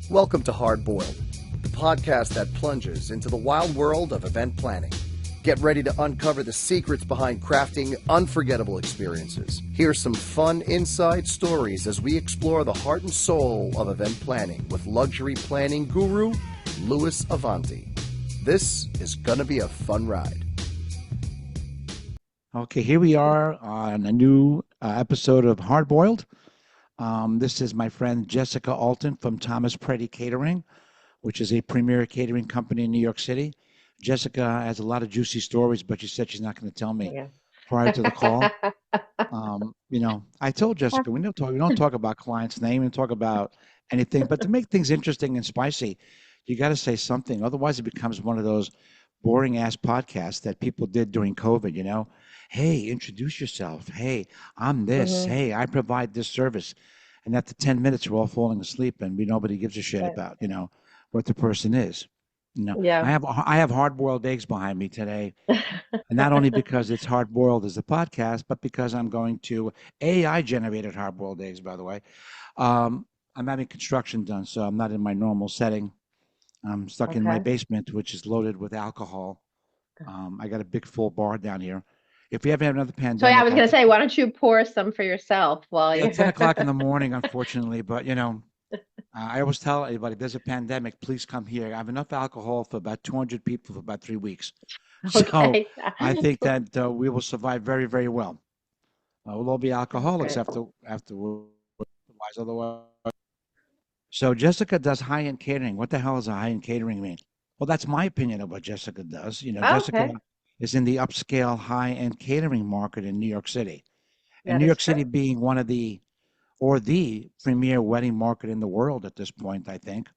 Welcome to Hard Boiled, the podcast that plunges into the wild world of event planning. Get ready to uncover the secrets behind crafting unforgettable experiences. Hear some fun inside stories as we explore the heart and soul of event planning with luxury planning guru, Louis Avanti. This is gonna be a fun ride. Okay, here we are on a new episode of Hard Boiled. This is my friend Jessica Alton from Thomas Preti Catering, which is a premier catering company in New York City. Jessica has a lot of juicy stories, but she said she's not going to tell me Yeah. prior to the call. I told Jessica we don't talk about clients' name and talk about anything, but to make things interesting and spicy, you got to say something. Otherwise, it becomes one of those boring ass podcasts that people did during COVID. Hey, introduce yourself. Hey, I'm this. hmm Hey, I provide this service. And after 10 minutes, we're all falling asleep and nobody gives a shit about, what the person is. Yeah. I have hard-boiled eggs behind me today, and not only because it's hard-boiled as a podcast, but because I'm going to AI-generated hard-boiled eggs, by the way. I'm having construction done, so I'm not in my normal setting. I'm stuck in my Okay. basement, which is loaded with alcohol. I got a big full bar down here. If we ever have another So yeah, I pandemic, was gonna say, why don't you pour some for yourself while yeah, 10 you're o'clock in the morning, unfortunately, but I always tell everybody there's a pandemic, please come here. I have enough alcohol for about 200 people for about 3 weeks. So okay. I think that we will survive very, very well. We'll all be That's alcoholics great. after otherwise. So Jessica does high-end catering. What the hell does a high-end catering mean? Well, that's my opinion of what Jessica does. Jessica Okay. is in the upscale high-end catering market in New York City. And That New is York true. City being one of the premier wedding market in the world at this point, I think,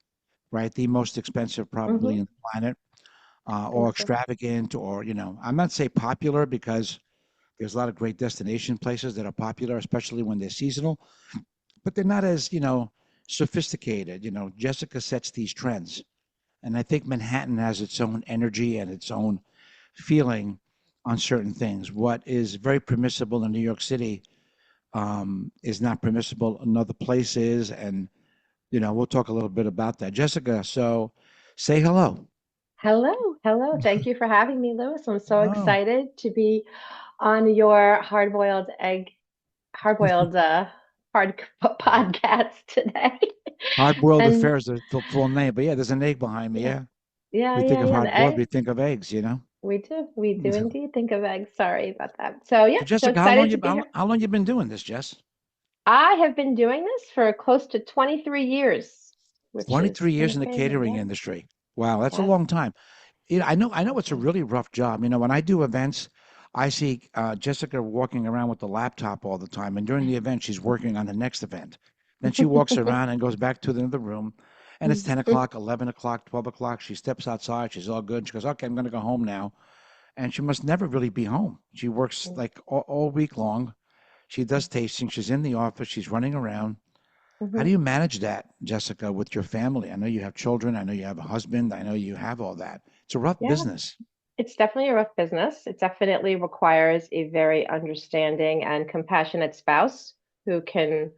right? The most expensive probably hmm in the planet, I or think so. extravagant, or, I'm not say popular because there's a lot of great destination places that are popular, especially when they're seasonal, but they're not as, sophisticated. Jessica sets these trends. And I think Manhattan has its own energy and its own feeling on certain things. What is very permissible in New York City is not permissible in other places. And, we'll talk a little bit about that. Jessica, so say hello. Hello, hello. Thank you for having me, Louis. I'm so Oh, excited to be on your hard-boiled podcast today. hard-boiled And affairs, the full name. But yeah, there's an egg behind me. yeah, Yeah. yeah, We think yeah, of yeah. The hard-boiled, egg. we think of eggs. We do indeed think of eggs. Sorry about that. So yeah, So so Jessica, excited to be here. how long you been doing this, Jess? I have been doing this for close to 23 years, which is 23 years in the insane. catering Yeah. industry. Wow, that's a Yes. long time. I know it's a Okay. really rough job. When I do events, I see Jessica walking around with the laptop all the time, and during the event, she's working on the next event. Then she walks around and goes back to the other room, and it's 10 o'clock, 11 o'clock, 12 o'clock. She steps outside. She's all good. She goes, "Okay, I'm going to go home now." And she must never really be home. She works like all week long. She does tasting. She's in the office. She's running around. How do hmm you manage that, Jessica, with your family? I know you have children. I know you have a husband. I know you have all that. It's a rough Yeah, business. it's definitely a rough business. It definitely requires a very understanding and compassionate spouse who can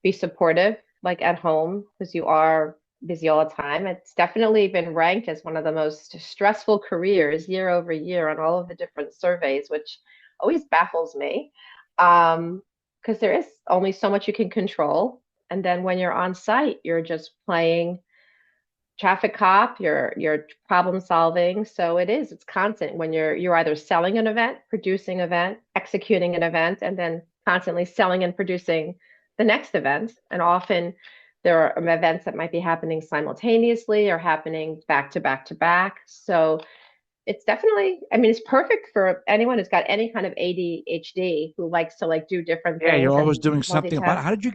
be supportive, like at home, because you are busy all the time. It's definitely been ranked as one of the most stressful careers year over year on all of the different surveys, which always baffles me. Because there is only so much you can control. And then when you're on site, you're just playing traffic cop, you're problem solving. So it's constant when you're either selling an event, producing an event, executing an event, and then constantly selling and producing the next event. And often there are events that might be happening simultaneously or happening back to back to back. So it's definitely, I mean, it's perfect for anyone who's got any kind of ADHD who likes to like do different Yeah, things you're always and doing something about it. multitask. How did you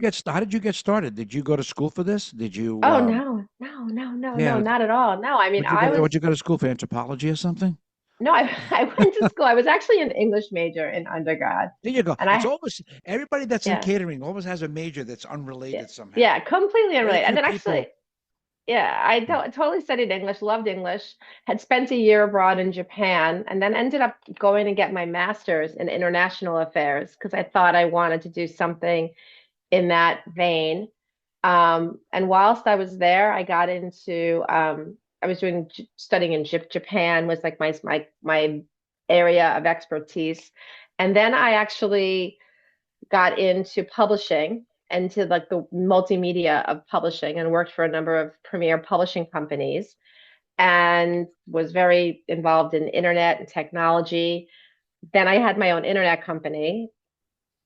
get started? Did you go to school for this? Did you Oh no, no, no, no, yeah, no, not at all. No, I mean, would you go to school for anthropology or something? no, I went to school. I was actually an English major in undergrad. There you go. And It's always everybody that's in yeah, catering always has a major that's yeah, unrelated somehow. yeah, completely Very unrelated. And few then actually, people. yeah, totally studied English, loved English, had spent a year abroad in Japan, and then ended up going to get my master's in international affairs because I thought I wanted to do something in that vein. And whilst I was there, I got into I was studying in Japan was like my area of expertise. And then I actually got into publishing, into like the multimedia of publishing, and worked for a number of premier publishing companies, and was very involved in internet and technology. Then I had my own internet company.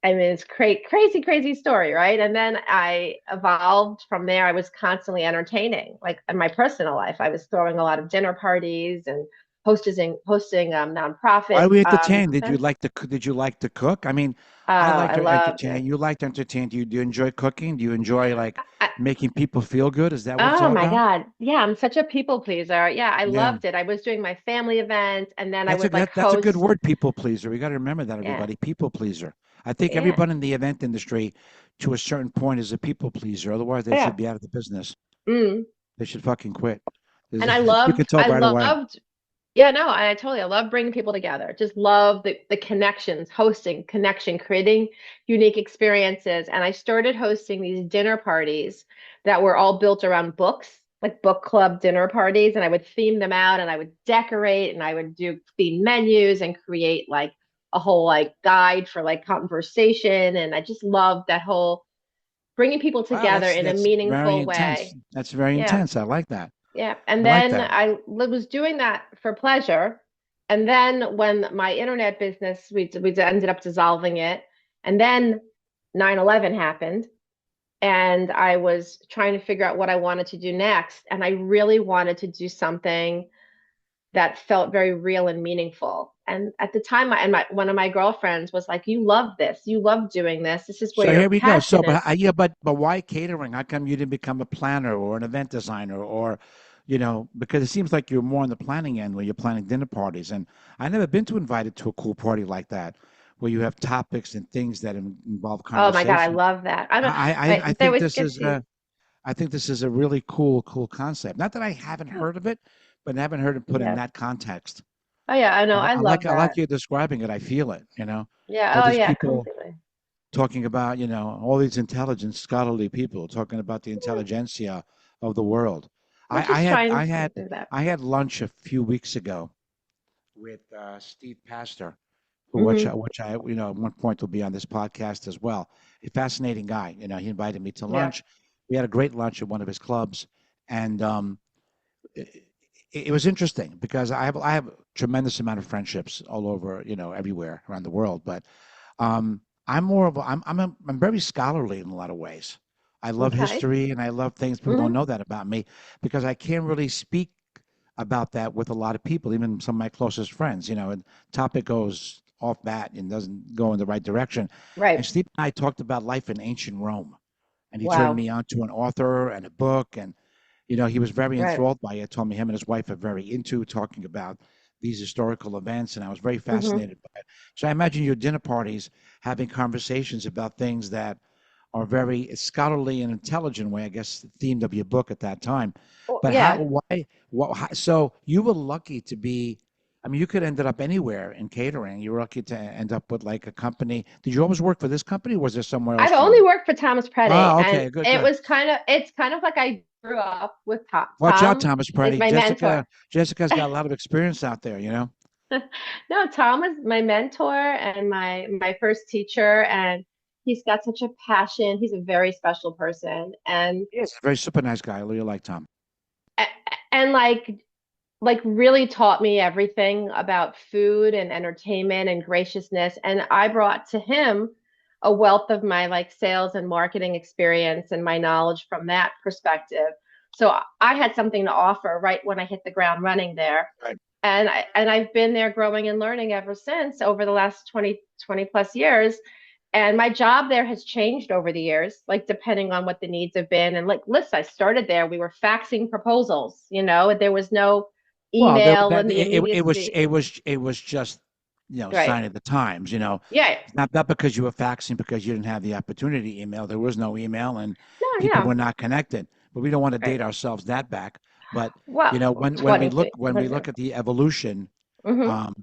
I mean, it's crazy, crazy story, right? And then I evolved from there. I was constantly entertaining, like in my personal life. I was throwing a lot of dinner parties and hosting Why nonprofit do we entertain? events. Did you like to cook? I mean, Oh, I like I to loved entertain. it. You like to entertain. Do you enjoy cooking? Do you enjoy like I, making people feel good? Is that what it's oh all my about? God. Yeah, I'm such a people pleaser. Yeah, I Yeah. loved it. I was doing my family events, and then I would like That's a good host. word, people pleaser. We got to remember that, Yeah, everybody. People pleaser. I think yeah, everyone in the event industry, to a certain point, is a people pleaser. Otherwise, they yeah. should be out of the business. Mm. They should fucking quit. And I You can loved, tell I right away. loved Yeah, no, I love bringing people together. Just love the connections, hosting, connection, creating unique experiences. And I started hosting these dinner parties that were all built around books, like book club dinner parties. And I would theme them out, and I would decorate, and I would do theme menus and create like a whole like guide for like conversation. And I just loved that whole bringing people Wow, together in a that's very meaningful intense. way. That's very Yeah. intense. I like that. Yeah. And I like then that. I was doing that for pleasure. And then when my internet business, we ended up dissolving it. And then 9/11 happened. And I was trying to figure out what I wanted to do next. And I really wanted to do something that felt very real and meaningful. And at the time, one of my girlfriends was like, "You love this. You love doing this. This is where So your here we go. So, passion is." yeah, but why catering? How come you didn't become a planner or an event designer or, because it seems like you're more on the planning end where you're planning dinner parties. And I never been to invited to a cool party like that, where you have topics and things that involve Oh my God, I conversation. love that. I don't, I they think always this get is to. I think this is a really cool concept. Not that I haven't heard of it, but I haven't heard it put in Yeah. that context. Oh yeah, I know. I love I like that. you describing it. I feel it. Yeah. All Oh these yeah, people completely. talking about, all these intelligent, scholarly people talking about the Yeah. intelligentsia of the world. We're I just had trying I to had do that. I had lunch a few weeks ago with Steve Pastor, Hmm. which I at one point will be on this podcast as well. A fascinating guy. He invited me to Yeah. lunch. We had a great lunch at one of his clubs, and it, it was interesting because I have a tremendous amount of friendships all over, everywhere around the world, but I'm more of a, I'm very scholarly in a lot of ways. I love Okay. history and I love things. People don't Hmm. know that about me because I can't really speak about that with a lot of people, even some of my closest friends. And topic goes off bat and doesn't go in the right direction. And Right. Steve and I talked about life in ancient Rome, and he turned Wow. me on to an author and a book, and he was very Right. enthralled by it. Told me him and his wife are very into talking about these historical events, and I was very Hmm. fascinated by it. So I imagine your dinner parties having conversations about things that are very scholarly and intelligent way, I guess, the theme of your book at that time. Well, But yeah. so you were lucky to be, I mean, you could ended up anywhere in catering. You were lucky to end up with like a company. Did you always work for this company or was there somewhere I've else you only were? worked for Thomas Preti, Oh, and okay, good. it's kind of like I grew up with Tom. Watch out, Tom Thomas is Preti. my mentor. Jessica's got a lot of experience out there. No, Tom was my mentor and my first teacher, and he's got such a passion. He's a very special person, and Yes, very super nice guy. I really like Tom. a- and like really taught me everything about food and entertainment and graciousness. And I brought to him a wealth of my like sales and marketing experience and my knowledge from that perspective. So I had something to offer right when I hit the ground running there. Right. And I've been there growing and learning ever since over the last 20 plus years. And my job there has changed over the years, like depending on what the needs have been. And like, listen, I started there, we were faxing proposals, there was no Well, email and the immediacy. it was just Right. sign of the times. Yeah. Not because you were faxing because you didn't have the opportunity to email. There was no email and No, people yeah. were not connected. But we don't want to Right. date ourselves that back. But Well, when we 20 look feet. at the evolution, Hmm. um,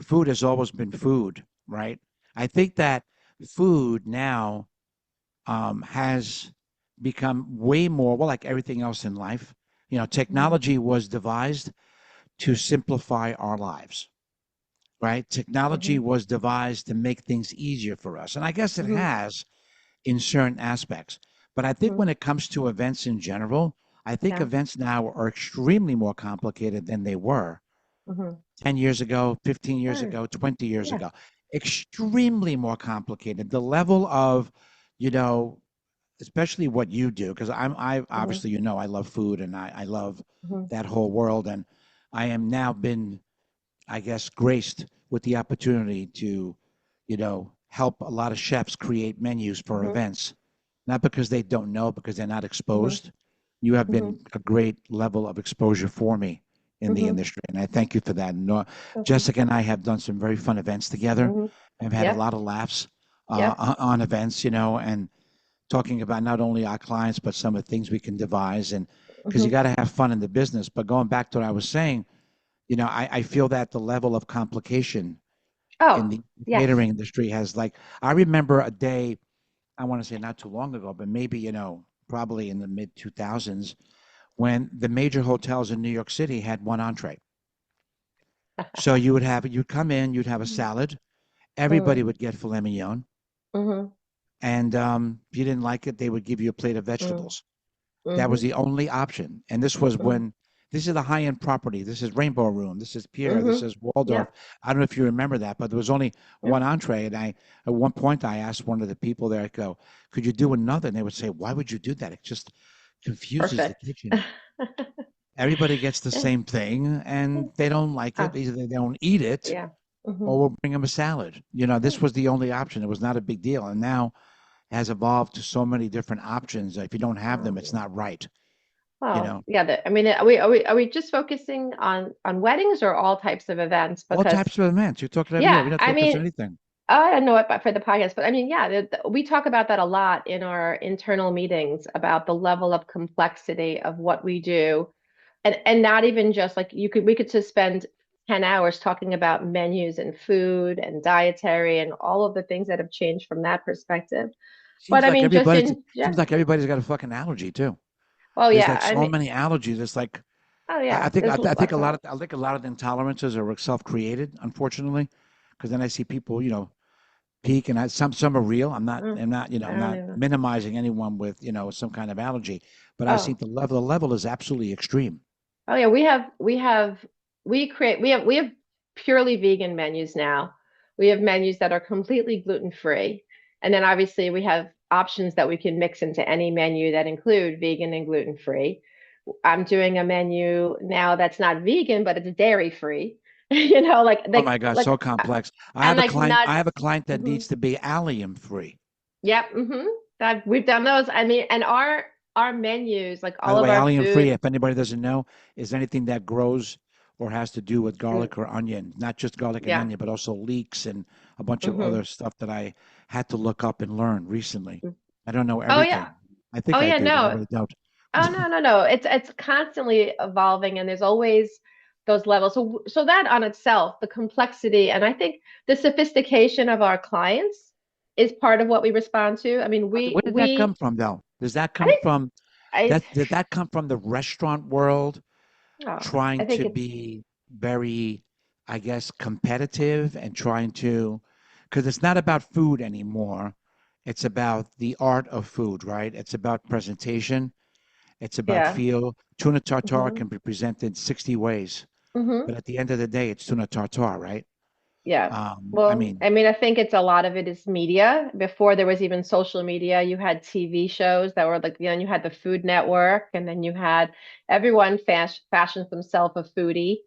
food has always been food, right? I think that food now has become way more, well, like everything else in life. You know, Mhm. technology was devised to simplify our lives, right? Technology Mhm. was devised to make things easier for us. And I guess it Mhm. has in certain aspects. But I think Mhm. when it comes to events in general, I think Yeah. events now are extremely more complicated than they were Mhm. 10 years ago, 15 years Oh, ago, 20 years yeah. ago. Extremely more complicated. The level of, you know, especially what you do, because I Mhm. obviously, you know, I love food and I love Mhm. that whole world. And I am now been, I guess, graced with the opportunity to, you know, help a lot of chefs create menus for Mhm. events, not because they don't know, because they're not Mhm. exposed. You have Mhm. been a great level of exposure for me in the Mhm. industry, and I thank you for that. And, Mhm. Jessica and I have done some very fun events together. Mhm. I've had a Yep. lot of laughs Yep. on events, you know, and talking about not only our clients but some of the things we can devise, and because you Mhm. got to have fun in the business. But going back to what I was saying, you know, I feel that the level of complication in Oh, the yes. catering industry has, like, I remember a day, I want to say not too long ago, but maybe, you know, probably in the mid 2000s, when the major hotels in New York City had one entree. So you'd come in, you'd have a Mhm. salad, everybody Mhm. would get filet mignon, Mhm. and if you didn't like it, they would give you a plate of Mhm. vegetables. That was Mhm. the only option. And this was Mhm. when, this is the high end property. This is Rainbow Room. This is Pierre. This Mhm. is Waldorf. Yep. I don't know if you remember that, but there was only Yep. one entree. And at one point, I asked one of the people there, I go, could you do another? And they would say, why would you do that? It just confuses the Perfect. kitchen. Everybody gets the Yeah. same thing and they don't like it. Oh, Either they don't eat it yeah. Mhm. or we'll bring them a salad. You know, Yeah. this was the only option. It was not a big deal. And now it has evolved to so many different options. If you don't have them, it's Um, not right. You well, know, yeah, I mean, are we just focusing on weddings or all types of events? all Because types of events. You're talking about, yeah, we yeah, don't I focus mean, on anything. I don't know it but for the podcast, but I mean, yeah, we talk about that a lot in our internal meetings about the level of complexity of what we do, and not even just like we could just spend 10 hours talking about menus and food and dietary and all of the things that have changed from that perspective. But Seems I like mean, just everybody's in yeah, seems like everybody's got a fucking allergy too. well, There's yeah, like I so mean, many allergies. It's like oh I yeah, think there's I think lots of a lot of the intolerances are self-created, unfortunately, because then I see people, you know, peak, and some are real. I'm not, you know, I I'm don't not even. minimizing anyone with, you know, some kind of allergy, but I see Oh, the level is absolutely extreme. oh yeah, we have purely vegan menus now. We have menus that are completely gluten free. And then obviously we have options that we can mix into any menu that include vegan and gluten free. I'm doing a menu now that's not vegan, but it's dairy free. You know, Oh my God, so complex. and like I have a nuts. client that Mhm. needs to be allium free. Yep. That we've done those. I mean, and our menus, like By all the of way, our allium free, food. if anybody doesn't know, is anything that grows or has to do with Mm, garlic or onion, not just garlic and yeah. onion, but also leeks and a bunch of hmm other stuff that I had to look up and learn recently. I don't know Oh yeah. everything. I Oh think I yeah, do, but I no. really don't. Oh no, no, no. It's constantly evolving and there's always those levels. So that on itself, the complexity and I think the sophistication of our clients is part of what we respond to. I mean, Where did that come we from, though? Does that I come think from I that? Did that come from the restaurant world oh, I trying think to it's be very, I guess, competitive and trying to, because it's not about food anymore. It's about the art of food, right? It's about presentation. It's about yeah. feel. Tuna tartare hmm can be presented 60 ways, hmm but at the end of the day, it's tuna tartare, right? Yeah. I Well, mean, I mean, I think it's a lot of it is media. Before there was even social media, you had TV shows that were like, you had the Food Network, and then you had everyone fashions themselves a foodie.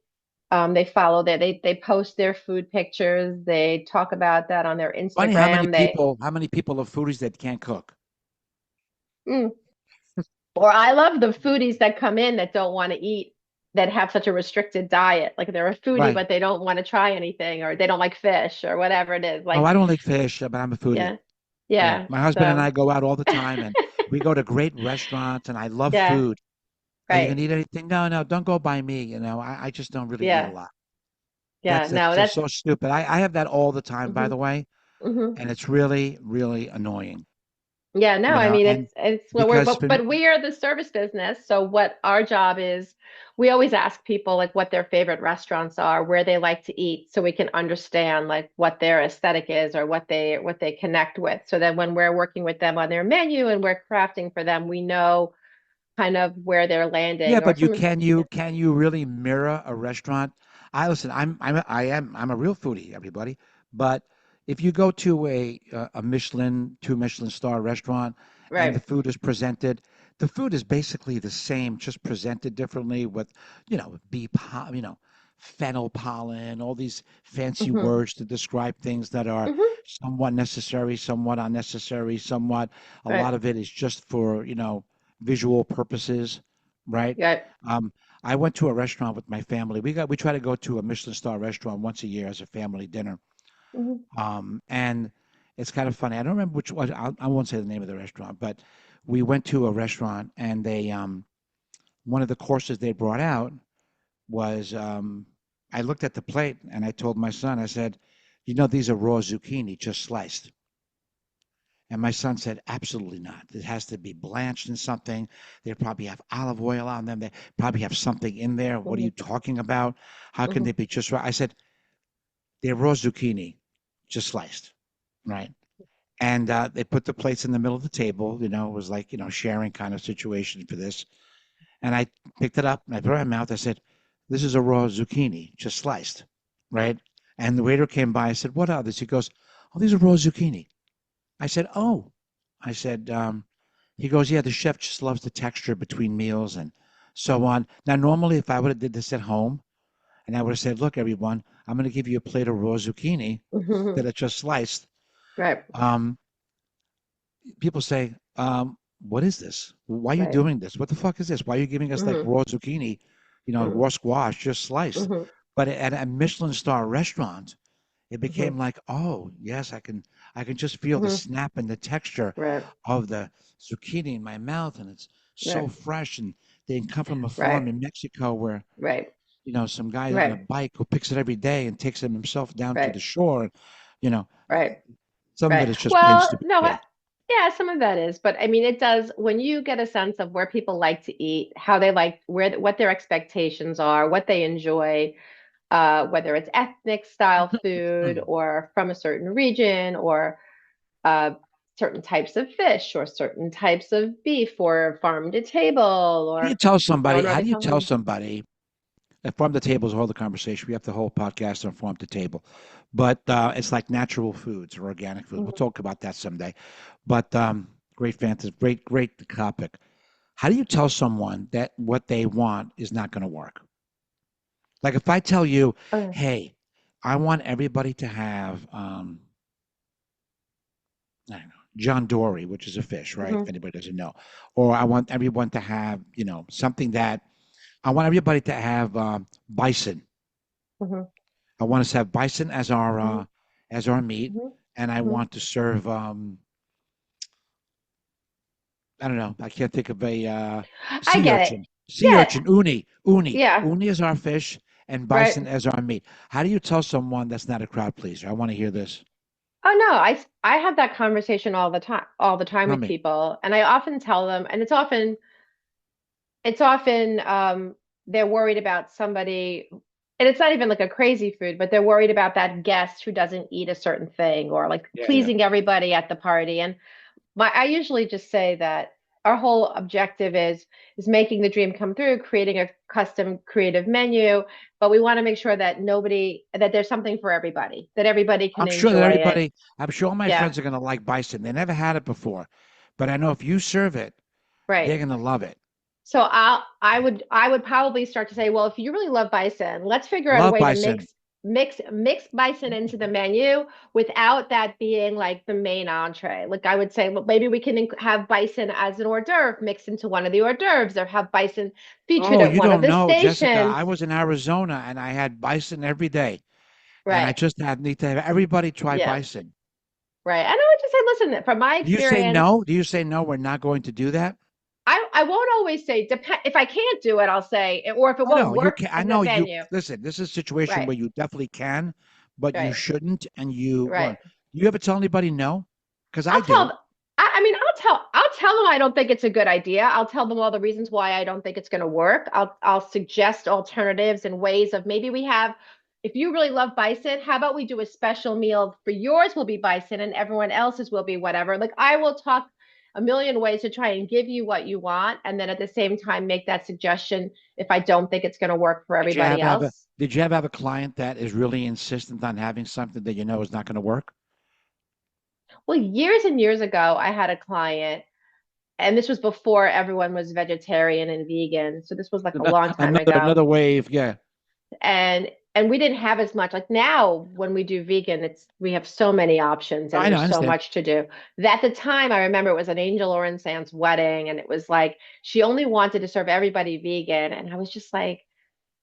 They follow they post their food pictures. They talk about that on their funny Instagram. how many people are foodies that can't cook. Mm. Or I love the foodies that come in that don't want to eat, that have such a restricted diet. Like they're a foodie, Right. but they don't want to try anything, or they don't like fish, or whatever it is. Oh, Like, I don't like fish, but I'm a foodie. yeah. Yeah, Yeah. my husband and So, I go out all the time, and we go to great restaurants, and I love yeah, food. Are you right. gonna eat anything? No, no, don't go by me. You know, I just don't really eat a Yeah. lot. Yeah. That's No, just that's so stupid. I have that all the time, by hmm the way, hmm and it's really, really annoying. Yeah, no, I mean and it's what we're because for but we are the service business, so what our job is, we always ask people like what their favorite restaurants are, where they like to eat, so we can understand like what their aesthetic is or what they connect with. So that when we're working with them on their menu and we're crafting for them, we know kind of where they're yeah, landing or but you some. can you can you really mirror a restaurant? I listen. I'm a real foodie, everybody. But if you go to a Michelin, two Michelin star restaurant, and the Right. food is presented, the food is basically the same, just presented differently with, fennel pollen, all these fancy Hmm. words to describe things that are Hmm. somewhat necessary, somewhat unnecessary, somewhat. A Right. lot of it is just for, visual purposes, right? Yeah. Um, I went to a restaurant with my family. We try to go to a Michelin star restaurant once a year as a family dinner. Hmm. And it's kind of funny. I don't remember which one. I won't say the name of the restaurant, but we went to a restaurant and they one of the courses they brought out was I looked at the plate and I told my son, I said, these are raw zucchini just sliced. And my son said, absolutely not. It has to be blanched in something. They probably have olive oil on them. They probably have something in there. What are Hmm. you talking about? How can Hmm. they be just right? I said, they're raw zucchini, just sliced, right? And they put the plates in the middle of the table. It was like, sharing kind of situation for this. And I picked it up and I put it in my mouth. I said, this is a raw zucchini, just sliced, right? And the waiter came by. I said, what are these? He goes, oh, these are raw zucchini. I said, oh. I said, he goes, yeah, the chef just loves the texture between meals and so on. Now, normally, if I would have did this at home and I would have said, look, everyone, I'm going to give you a plate of raw zucchini Hmm. that are just sliced. Right. Um, People say, what is this? Why are you Right. doing this? What the fuck is this? Why are you giving us like Hmm. raw zucchini, raw squash, just sliced? Hmm. But at a Michelin star restaurant, it Hmm. became like, oh, yes, I can just feel the Hmm. snap and the texture Right. of the zucchini in my mouth, and it's so Right. fresh. And they come from a farm Right. in Mexico where, Right. some guy on a Right. bike who picks it every day and takes it himself down to the Right. shore. You know, Right. some of it Right. is just plain Well, no, stupidity. yeah, some of that is, but I mean, it does when you get a sense of where people like to eat, how they like, what their expectations are, what they enjoy, whether it's ethnic style food or from a certain region or uh, certain types of fish or certain types of beef or farm to table How do you or tell somebody? owner of How the do you tell company. somebody? Farm to table is a whole the conversation. We have the whole podcast on farm to table, but it's like natural foods or organic food. We'll Mhm. talk about that someday. But great fantasy, great topic. How do you tell someone that what they want is not going to work? Like if I tell you, Okay. hey, I want everybody to have, I don't know, John Dory, which is a fish, right? If Hmm. anybody doesn't know, or I want everyone to have, something that I want everybody to have bison. Hmm. I want us to have bison Hmm. as our meat, Hmm. and I Hmm. want to serve. I don't know. I can't think of a I sea get it. urchin. Sea Yeah. urchin, uni, Yeah. uni is our fish, and bison Right. as our meat. How do you tell someone that's not a crowd pleaser? I want to hear this. Oh no, I have that conversation all the time Tell with me. people, and I often tell them, and it's often they're worried about somebody, and it's not even like a crazy food, but they're worried about that guest who doesn't eat a certain thing or like Yeah, yeah. pleasing everybody at the party. And I usually just say that our whole objective is making the dream come through, creating a custom creative menu, but we want to make sure that there's something for everybody, that everybody can I'm sure that enjoy it. everybody. I'm sure all my Yeah. friends are going to like bison. They never had it before, but I know if you serve it, they're Right. going to love it. So I would probably start to say, well, if you really love bison, let's figure out a Love way to bison. mix bison into the menu without that being like the main entree. Like I would say, well, maybe we can have bison as an hors d'oeuvre mixed into one of the hors d'oeuvres, or have bison featured Oh, at you one of don't the know, Jessica. I stations. was in Arizona and I had bison every day, and I Right. just need to have everybody try Yeah. bison. Right. And I would just say, listen, from my Do you say experience, no? Do you say no? We're not going to do that. I won't always say depend if I can't do it, I'll say, or if it Oh won't no, you work can. I in the know you. menu. Listen, this is a situation Right. where you definitely can, but you Right. shouldn't. And you, Right. you ever tell anybody no? Because I I'll do. tell, I mean, I'll tell them I don't think it's a good idea. I'll tell them all the reasons why I don't think it's going to work. I'll suggest alternatives and ways of maybe we have, if you really love bison, how about we do a special meal for yours will be bison and everyone else's will be whatever. Like I will talk a million ways to try and give you what you want, and then at the same time make that suggestion if I don't think it's going to work for everybody else. Did you ever have a client that is really insistent on having something that you know is not going to work? Well, years and years ago, I had a client, and this was before everyone was vegetarian and vegan. So this was like a long time ago. Another wave, yeah. And we didn't have as much. Like now, when we do vegan, we have so many options and there's so much to do. At the time, I remember it was an Angel Orange Sands wedding, and it was like she only wanted to serve everybody vegan, and I was just like,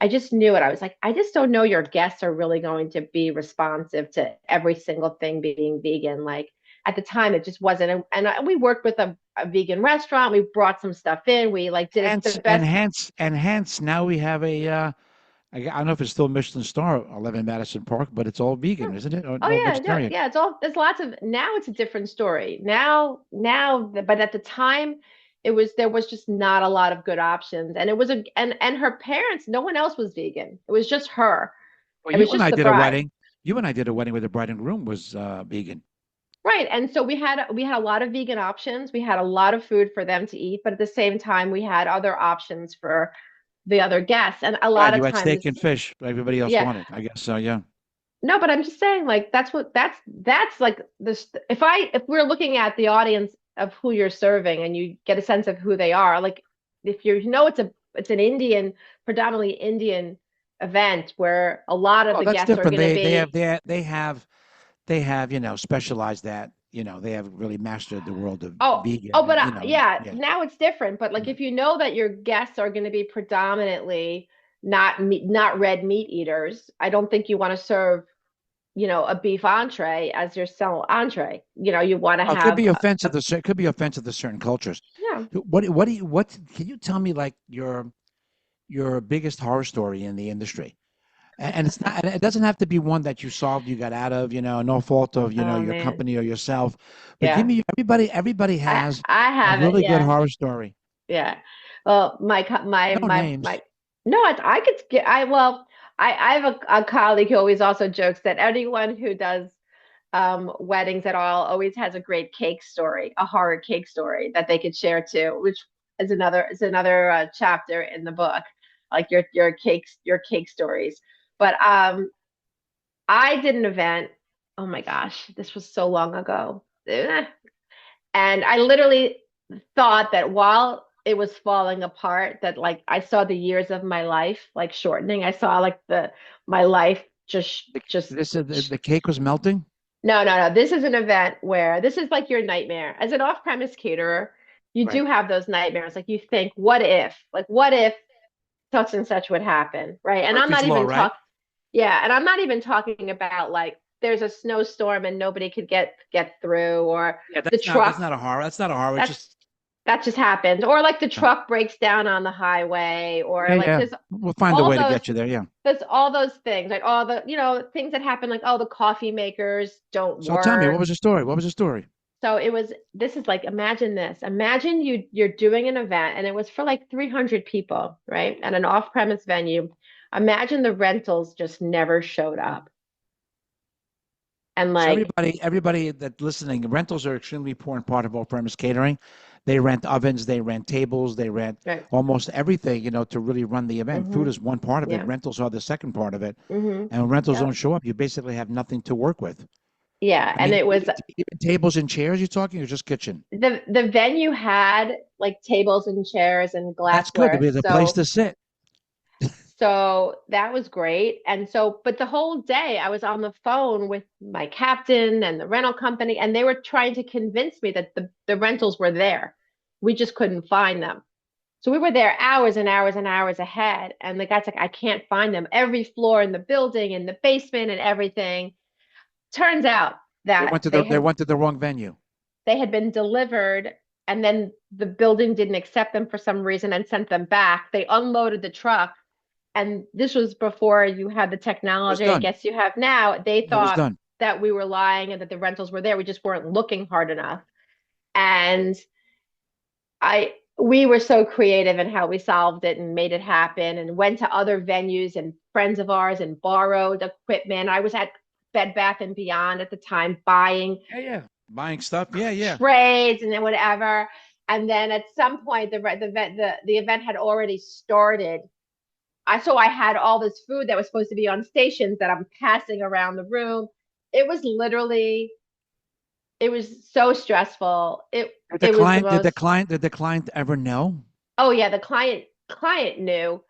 I just knew it. I was like, I just don't know your guests are really going to be responsive to every single thing being vegan. Like at the time, it just wasn't. And we worked with a vegan restaurant. We brought some stuff in. We like did it the best. And hence now we have a. I don't know if it's still Michelin-star 11 Madison Park, but it's all vegan, isn't it? Or, yeah. It's all. There's lots of. Now it's a different story. But at the time, there was just not a lot of good options, and it was and her parents. No one else was vegan. It was just her. Well, you and I did a wedding. You and I did a wedding where the bride and groom was vegan. Right, and so we had a lot of vegan options. We had a lot of food for them to eat, but at the same time, we had other options for the other guests, and a lot of times steak and fish. Everybody else wanted, I guess so. Yeah. No, but I'm just saying, like that's like this. If we're looking at the audience of who you're serving, and you get a sense of who they are, like if it's an Indian, predominantly Indian event where a lot of the guests are going to be. They have specialized that. They have really mastered the world of vegan. Now it's different. But like, if you know that your guests are going to be predominantly not red meat eaters, I don't think you want to serve, a beef entree as your sole entree. You want to have. It could be offensive. It could be offensive to certain cultures. Yeah. What can you tell me, like your biggest horror story in the industry? And it's not. It doesn't have to be one that you solved, you got out of, no fault of, your company or yourself. But give me. Everybody has I have a really good horror story. Yeah. Well, my no, I could get. I have a colleague who always also jokes that anyone who does weddings at all always has a great cake story, a horror cake story that they could share too, which is another chapter in the book, like your cake stories. But I did an event. Oh my gosh, this was so long ago. And I literally thought that while it was falling apart, that like I saw the years of my life like shortening. I saw like my life just the cake was melting? No. This is an event where this is like your nightmare. As an off-premise caterer, you do have those nightmares. Like you think, what if such and such would happen, right? And I'm not even talking. Yeah, and I'm not even talking about like there's a snowstorm and nobody could get through, or the truck. That's not a horror. That's not a horror. That just happens, or like the truck breaks down on the highway, or we'll find a way to get you there. Yeah, there's all those things, like all the things that happen, like the coffee makers don't work. So tell me, what was the story? So this is like, imagine this. Imagine you're doing an event, and it was for like 300 people, right? At an off-premise venue. Imagine the rentals just never showed up. And like everybody that's listening, rentals are an extremely important part of off-premise catering. They rent ovens, they rent tables, they rent almost everything, to really run the event. Mm-hmm. Food is one part of it. Rentals are the second part of it. Mm-hmm. And when rentals don't show up, you basically have nothing to work with. Yeah, it was even tables and chairs. You're talking, or just kitchen? The venue had like tables and chairs and glassware. That's good. There's a place to sit. So that was great. And so, but the whole day I was on the phone with my captain and the rental company, and they were trying to convince me that the rentals were there. We just couldn't find them. So we were there hours and hours and hours ahead. And the guy's like, I can't find them. Every floor in the building, in the basement and everything. Turns out that they went to the wrong venue. They had been delivered, and then the building didn't accept them for some reason and sent them back. They unloaded the truck. And this was before you had the technology I guess you have now. They thought that we were lying and that the rentals were there. We just weren't looking hard enough. And we were so creative in how we solved it and made it happen and went to other venues and friends of ours and borrowed equipment. I was at Bed Bath and Beyond at the time buying Yeah, yeah. Buying stuff. Yeah, yeah. trades and then whatever. And then at some point, the event had already started. I had all this food that was supposed to be on stations that I'm passing around the room. It was literally, it was so stressful. It was the most. Did the client ever know? Oh yeah, the client knew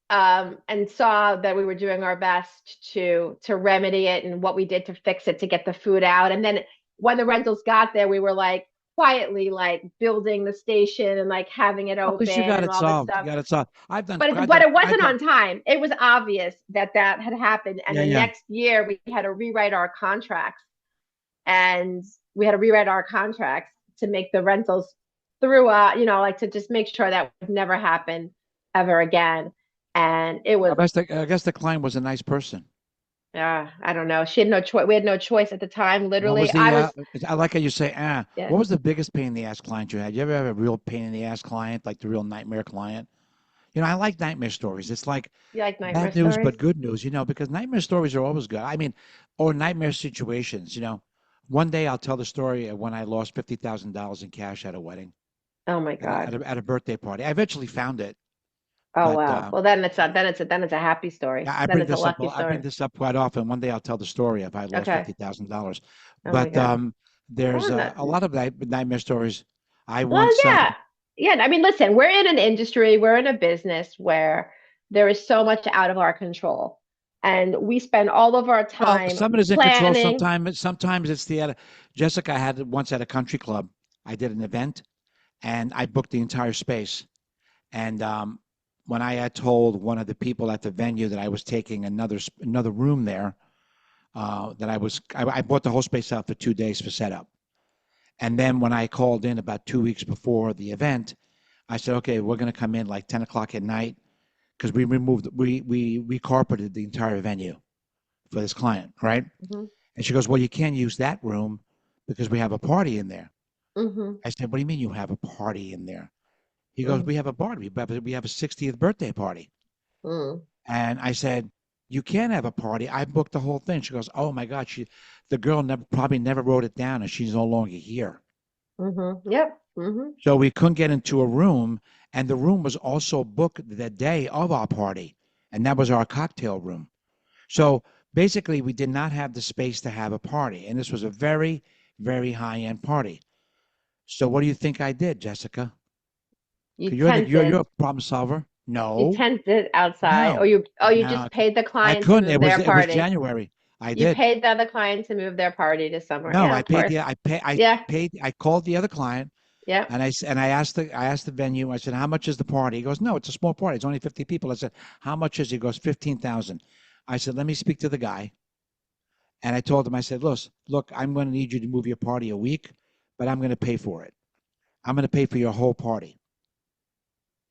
and saw that we were doing our best to remedy it and what we did to fix it to get the food out. And then when the rentals got there, we were like quietly like building the station and like having it Well, at open least you got and it all this solved. You stuff. got it solved. But it wasn't on time. It was obvious that that had happened. And Yeah, the yeah. next year we had to rewrite our contracts and we had to rewrite our contracts to make the rentals through like to just make sure that would never happen ever again. And it was I guess the client was a nice person. I don't know. She had no choice. We had no choice at the time. What was Literally, the? I was I like how you say, yeah. What was the biggest pain in the ass client you had? You ever have a real pain in the ass client, like the real nightmare client? I like nightmare stories. It's like You like nightmare bad news, stories? but good news, because nightmare stories are always good. I mean, or nightmare situations. One day I'll tell the story of when I lost $50,000 in cash at a wedding, Oh my at God. a birthday party. I eventually found it, Oh but wow. Well, then it's a happy story. yeah, I Then bring it's a this up. lucky I bring story. this up quite often. One day I'll tell the story of I lost Okay. $50,000. Oh my But God. there's Well, a lot of nightmare stories. I well, once, yeah. Yeah. I mean, listen, we're in an industry, we're in a business where there is so much out of our control, and we spend all of our well, time some of it is in control. planning. Sometimes it's Jessica, I had it once at a country club. I did an event and I booked the entire space. And when I had told one of the people at the venue that I was taking another room there, that I bought the whole space out for 2 days for setup. And then when I called in about 2 weeks before the event, I said, okay, we're going to come in like 10 o'clock at night because we carpeted the entire venue for this client, right? Hmm. And she goes, well, you can't use that room because we have a party in there. Hmm. I said, what do you mean you have a party in there? He goes, Hmm. we have a party. We have a 60th birthday party. Hmm. And I said, you can't have a party. I booked the whole thing. She goes, oh my God, the girl probably never wrote it down and she's no longer here. Hmm. Yep. Hmm. So we couldn't get into a room. And the room was also booked the day of our party. And that was our cocktail room. So basically, we did not have the space to have a party. And this was a very, very high end party. So what do you think I did, Jessica? You 'Cause you're tented. a problem solver. You No, tented outside, or no, you no. just paid the I client to couldn't. move their It was party. January. I You did. paid the other client to move their party to somewhere. No, Yeah, I of paid course. the Yeah. I called the other client Yeah. and I asked the venue. I said, how much is the party? He goes, no, it's a small party. It's only 50 people. I said, how much is it? He goes, 15,000. I said, let me speak to the guy. And I told him, I said, look, I'm going to need you to move your party a week, but I'm going to pay for it. I'm going to pay for your whole party.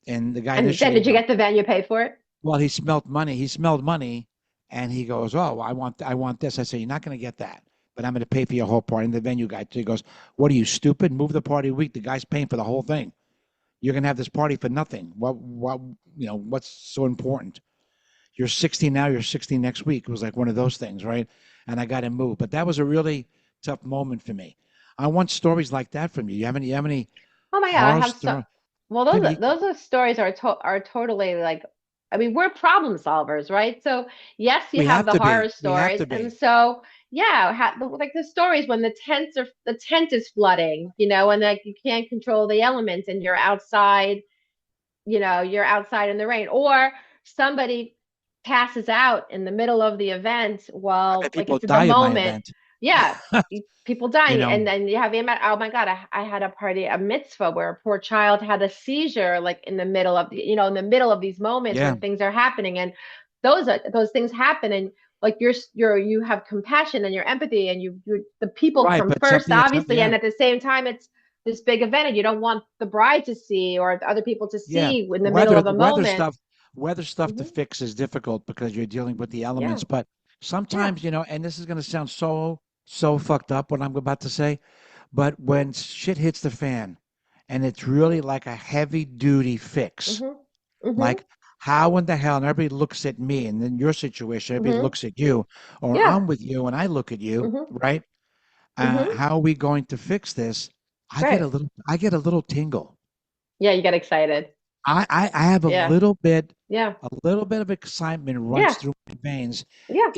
And the guy And then initially, did you get the venue pay for it? well, he smelled money. He smelled money, and he goes, "Oh, I want this." I said, "You're not going to get that, but I'm going to pay for your whole party." And the venue guy, he goes, "What are you stupid? Move the party a week. The guy's paying for the whole thing. You're going to have this party for nothing. What's so important? You're 60 now. You're 60 next week." It was like one of those things, right? And I got him moved, but that was a really tough moment for me. I want stories like that from you. You have any Oh my God, I horror have so story? well Have you? those are stories are totally like I mean, we're problem solvers, right? So yes, you We have have the to be. horror We have stories, to and be. so yeah, like the stories when the tent is flooding, and like you can't control the elements, and you're outside, you're outside in the rain, or somebody passes out in the middle of the event I've had while like people it's the die at my moment. event. Yeah, people You dying, know. and then you have oh my God, I had a party, a mitzvah where a poor child had a seizure, like in the middle of in the middle of these moments Yeah. when things are happening, and those things happen, and like you have compassion and your empathy, and the people Right, come but first, something, obviously, yeah, and at the same time, it's this big event, and you don't want the bride to see or other people to yeah. see in the middle of a moment. Weather stuff to Hmm. fix is difficult because you're dealing with the Yeah, elements. But yeah. sometimes, and this is going to sound so fucked up what I'm about to say, but when shit hits the fan and it's really like a heavy duty fix. Mhm. Mhm. Like, how in the hell? And everybody looks at me, and in your situation, everybody Mhm. looks at you, or Yeah. I'm with you and I look at you, Mhm. right? Mhm. How are we going to fix this? Right. I get a little tingle. Yeah, you get excited. I have Yeah. Yeah. a little bit of excitement runs Yeah. through my veins. Yeah.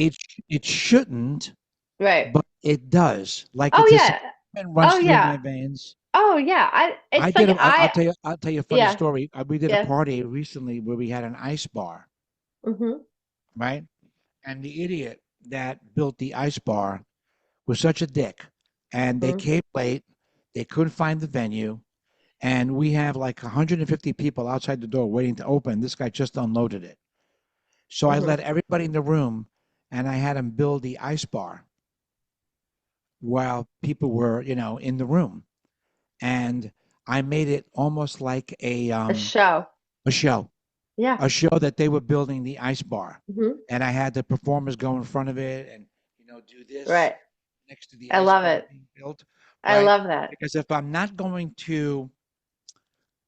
It shouldn't, Right. but it does. Like Oh it's this yeah. excitement Oh runs through my yeah. veins. Oh yeah. I I it's did like a, I I'll tell you a funny yeah. story. We did a Yeah. party recently where we had an ice bar, Mhm. right? And the idiot that built the ice bar was such a dick. And they Mhm. came late. They couldn't find the venue. And we have like 150 people outside the door waiting to open. This guy just unloaded it. So I Mhm. let everybody in the room and I had him build the ice bar while people were, in the room. And I made it almost like A show. a show, Yeah. a show that they were building the ice bar. Mhm. And I had the performers go in front of it and, do this Right. next to the I ice love bar it. being built, I right? love that. Because if I'm not going to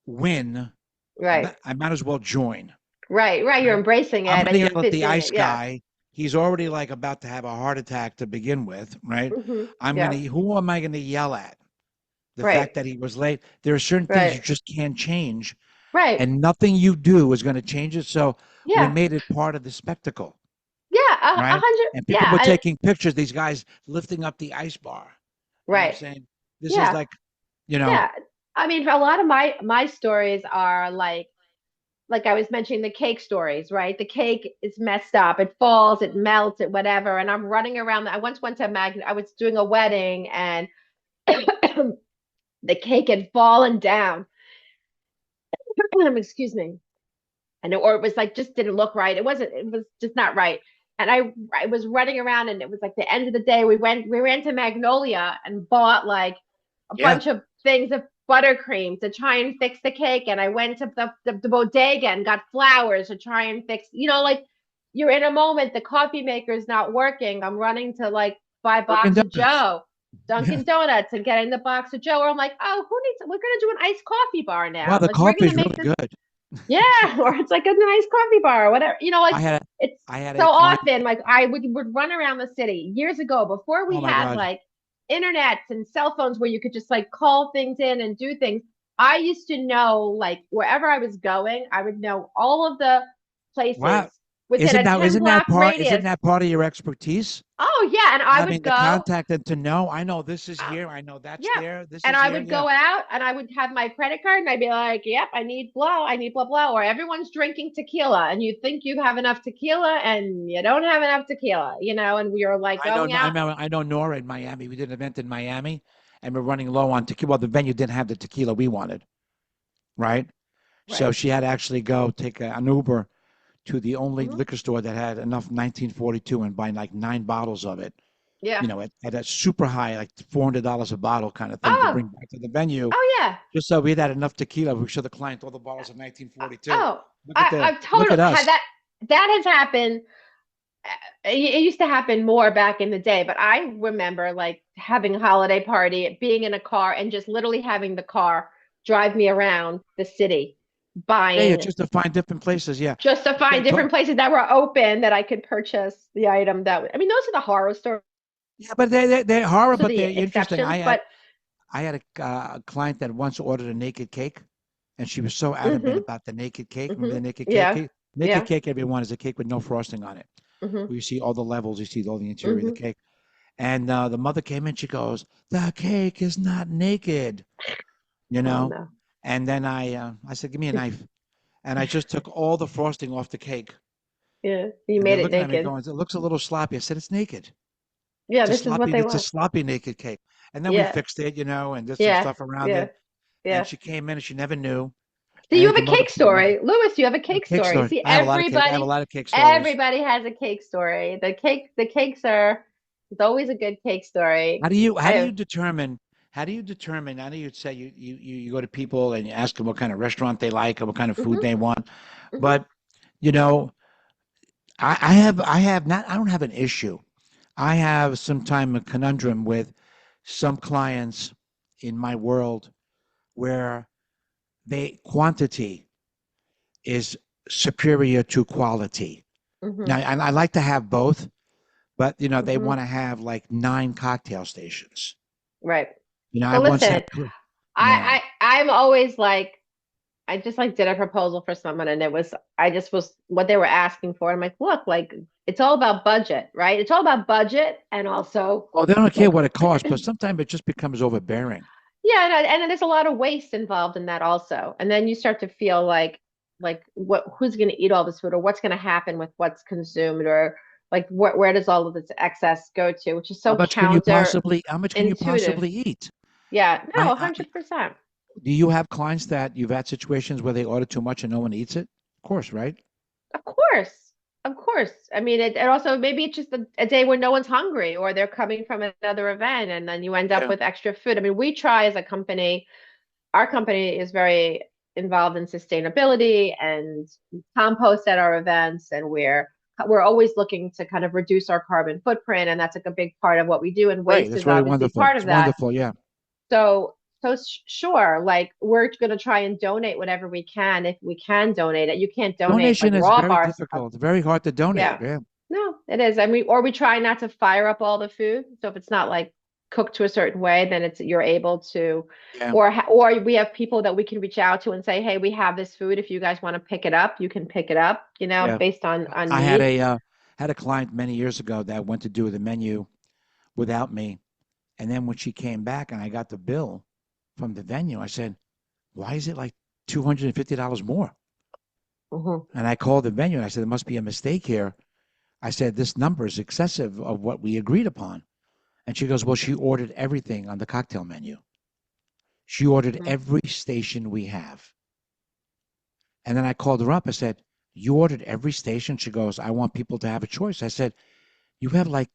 win, Right. I might as well join. Right. Right. You're Right? embracing I'm it going to and you're yell at the doing it. ice Yeah. guy. He's already like about to have a heart attack to begin with, right? Mhm. Yeah. Who am I going to yell at? The Right. fact that he was late. There are certain things you Right. just can't change, Right. and nothing you do is going to change it. So we Yeah. made it part of the spectacle, Yeah. A right? hundred. And people Yeah. were taking pictures, these guys lifting up the ice bar. I'm Right. saying? This is Yeah. like, you know, Yeah. I mean, a lot of my stories are like I was mentioning the cake stories, right? The cake is messed up. It falls, it melts, it whatever. And I'm running around. I once went to I was doing a wedding and the cake had fallen down. Excuse me. Or it was like just didn't look right. It was just not right. And I was running around and it was like the end of the day. We ran to Magnolia and bought like a yeah, bunch of things of buttercream to try and fix the cake. And I went to the bodega and got flowers to try and fix, like you're in a moment, the coffee maker is not working. I'm running to like buy a Dunkin' box of Donuts. Joe, Yeah. Dunkin' Donuts, and getting the box of Joe. Or I'm like, oh, we're gonna do an iced coffee bar Wow, now. the Like we're coffee gonna is make really this, good. yeah, or it's like a nice coffee bar or whatever. I had a, It's I had so a client. often like I would run around the city years ago before Oh we my had God. like internets and cell phones where you could just like call things in and do things. I used to know like wherever I was going, I would know all of the places Wow. within a 10 block Isn't radius. that part of your expertise? Oh yeah, and I would Having the go. contact and to know, I know this is uh, here, I know that's Yeah. there, this And is I here. would Yeah. go out and I would have my credit card and I'd be like, yep, I need blah, blah. Or everyone's drinking tequila and you think you have enough tequila and you don't have enough tequila, and we are like going out. I know Nora in Miami. We did an event in Miami and we're running low on tequila. Well, the venue didn't have the tequila we wanted, right? So Right. she had to actually go take an Uber to the only Hmm. liquor store that had enough 1942 and buy like 9 bottles of it, Yeah. at a super high, like $400 a bottle kind of thing to Oh, bring back to the venue, oh yeah. just so we had enough tequila. We show the client all the bottles of 1942. Oh, I've Look totally at had us. that has happened. It used to happen more back in the day, but I remember like having a holiday party, being in a car and just literally having the car drive me around the city Yeah, yeah, buying just to find different places. Yeah. just to find different places that were open that I could purchase the item I mean, those are the horror stories, Yeah, but they're horror, those are but the they're interesting. exceptions. But I had a client that once ordered a naked cake, and she was so adamant hmm about the naked cake. Remember hmm the naked cake? yeah, Naked yeah, cake, everyone, is a cake with no frosting on it. hmm Where you see all the levels, you see all the interior of the hmm cake. And the mother came in, she goes, "The cake is not naked," you oh know. no, And then I said, "Give me a knife," and I just took all the frosting off the cake. yeah, you And made they're it looking at me naked. going, "It looks a little sloppy." I said, "It's naked. Yeah, this is what they It's a want. sloppy naked cake." And then we Yeah, fixed it, and did some yeah, stuff around yeah, it. And yeah. she came in and she never knew. So you And have the a mother cake came in. story, Louis. You have a A cake cake story. story. See, I have a lot of cake. I have a lot of cake stories. everybody has a cake story. The cakes are. It's always a good cake story. How I do you have. determine I know you'd say you go to people and you ask them what kind of restaurant they like or what kind of food Hmm. they want. Hmm. But you know, I have not I don't have an issue. I have sometime a conundrum with some clients in my world where quantity is superior to quality. Hmm. Now, and I like to have both, but they Hmm. want to have like 9 cocktail stations. Right. I Well, once listen, had, yeah. I'm always like, I just like did a proposal for someone and I just was what they were asking for. I'm like, look, like it's all about budget, right? It's all about budget and also Oh, they don't care like, what it costs, but sometimes it just becomes overbearing. yeah, and there's a lot of waste involved in that also. And then you start to feel like who's going to eat all this food or what's going to happen with what's consumed or like where does all of this excess go to, which is How so much can you counterintuitive. possibly how much can you possibly eat? Yeah, no, I 100%. Do you have clients that you've had situations where they order too much and no one eats it? Of course, right? Of course. Of course. I mean, it also maybe it's just a day when no one's hungry or they're coming from another event and then you end up Yeah. with extra food. I mean, we try as a company, our company is very involved in sustainability and compost at our events and we're always looking to kind of reduce our carbon footprint and that's like a big part of what we do and Great. waste That's is really obviously wonderful. part It's of that. wonderful. Yeah. So, sure, like we're going to try and donate whatever we can if we can donate it. You can't donate like Donation is raw very bars. difficult. It's very hard to donate. Yeah. Yeah. No, it is. I mean, or we try not to fire up all the food. So if it's not like cooked to a certain way, then you're able to, Yeah. or we have people that we can reach out to and say, hey, we have this food. If you guys want to pick it up, you can pick it up. Yeah. Based on I need. had a client many years ago that went to do the menu without me. And then when she came back and I got the bill from the venue, I said, why is it like $250 more? Hmm. And I called the venue and I said, there must be a mistake here. I said, this number is excessive of what we agreed upon. And she goes, well, she ordered everything on the cocktail menu. She ordered Hmm. every station we have. And then I called her up. I said, you ordered every station? She goes, I want people to have a choice. I said, you have like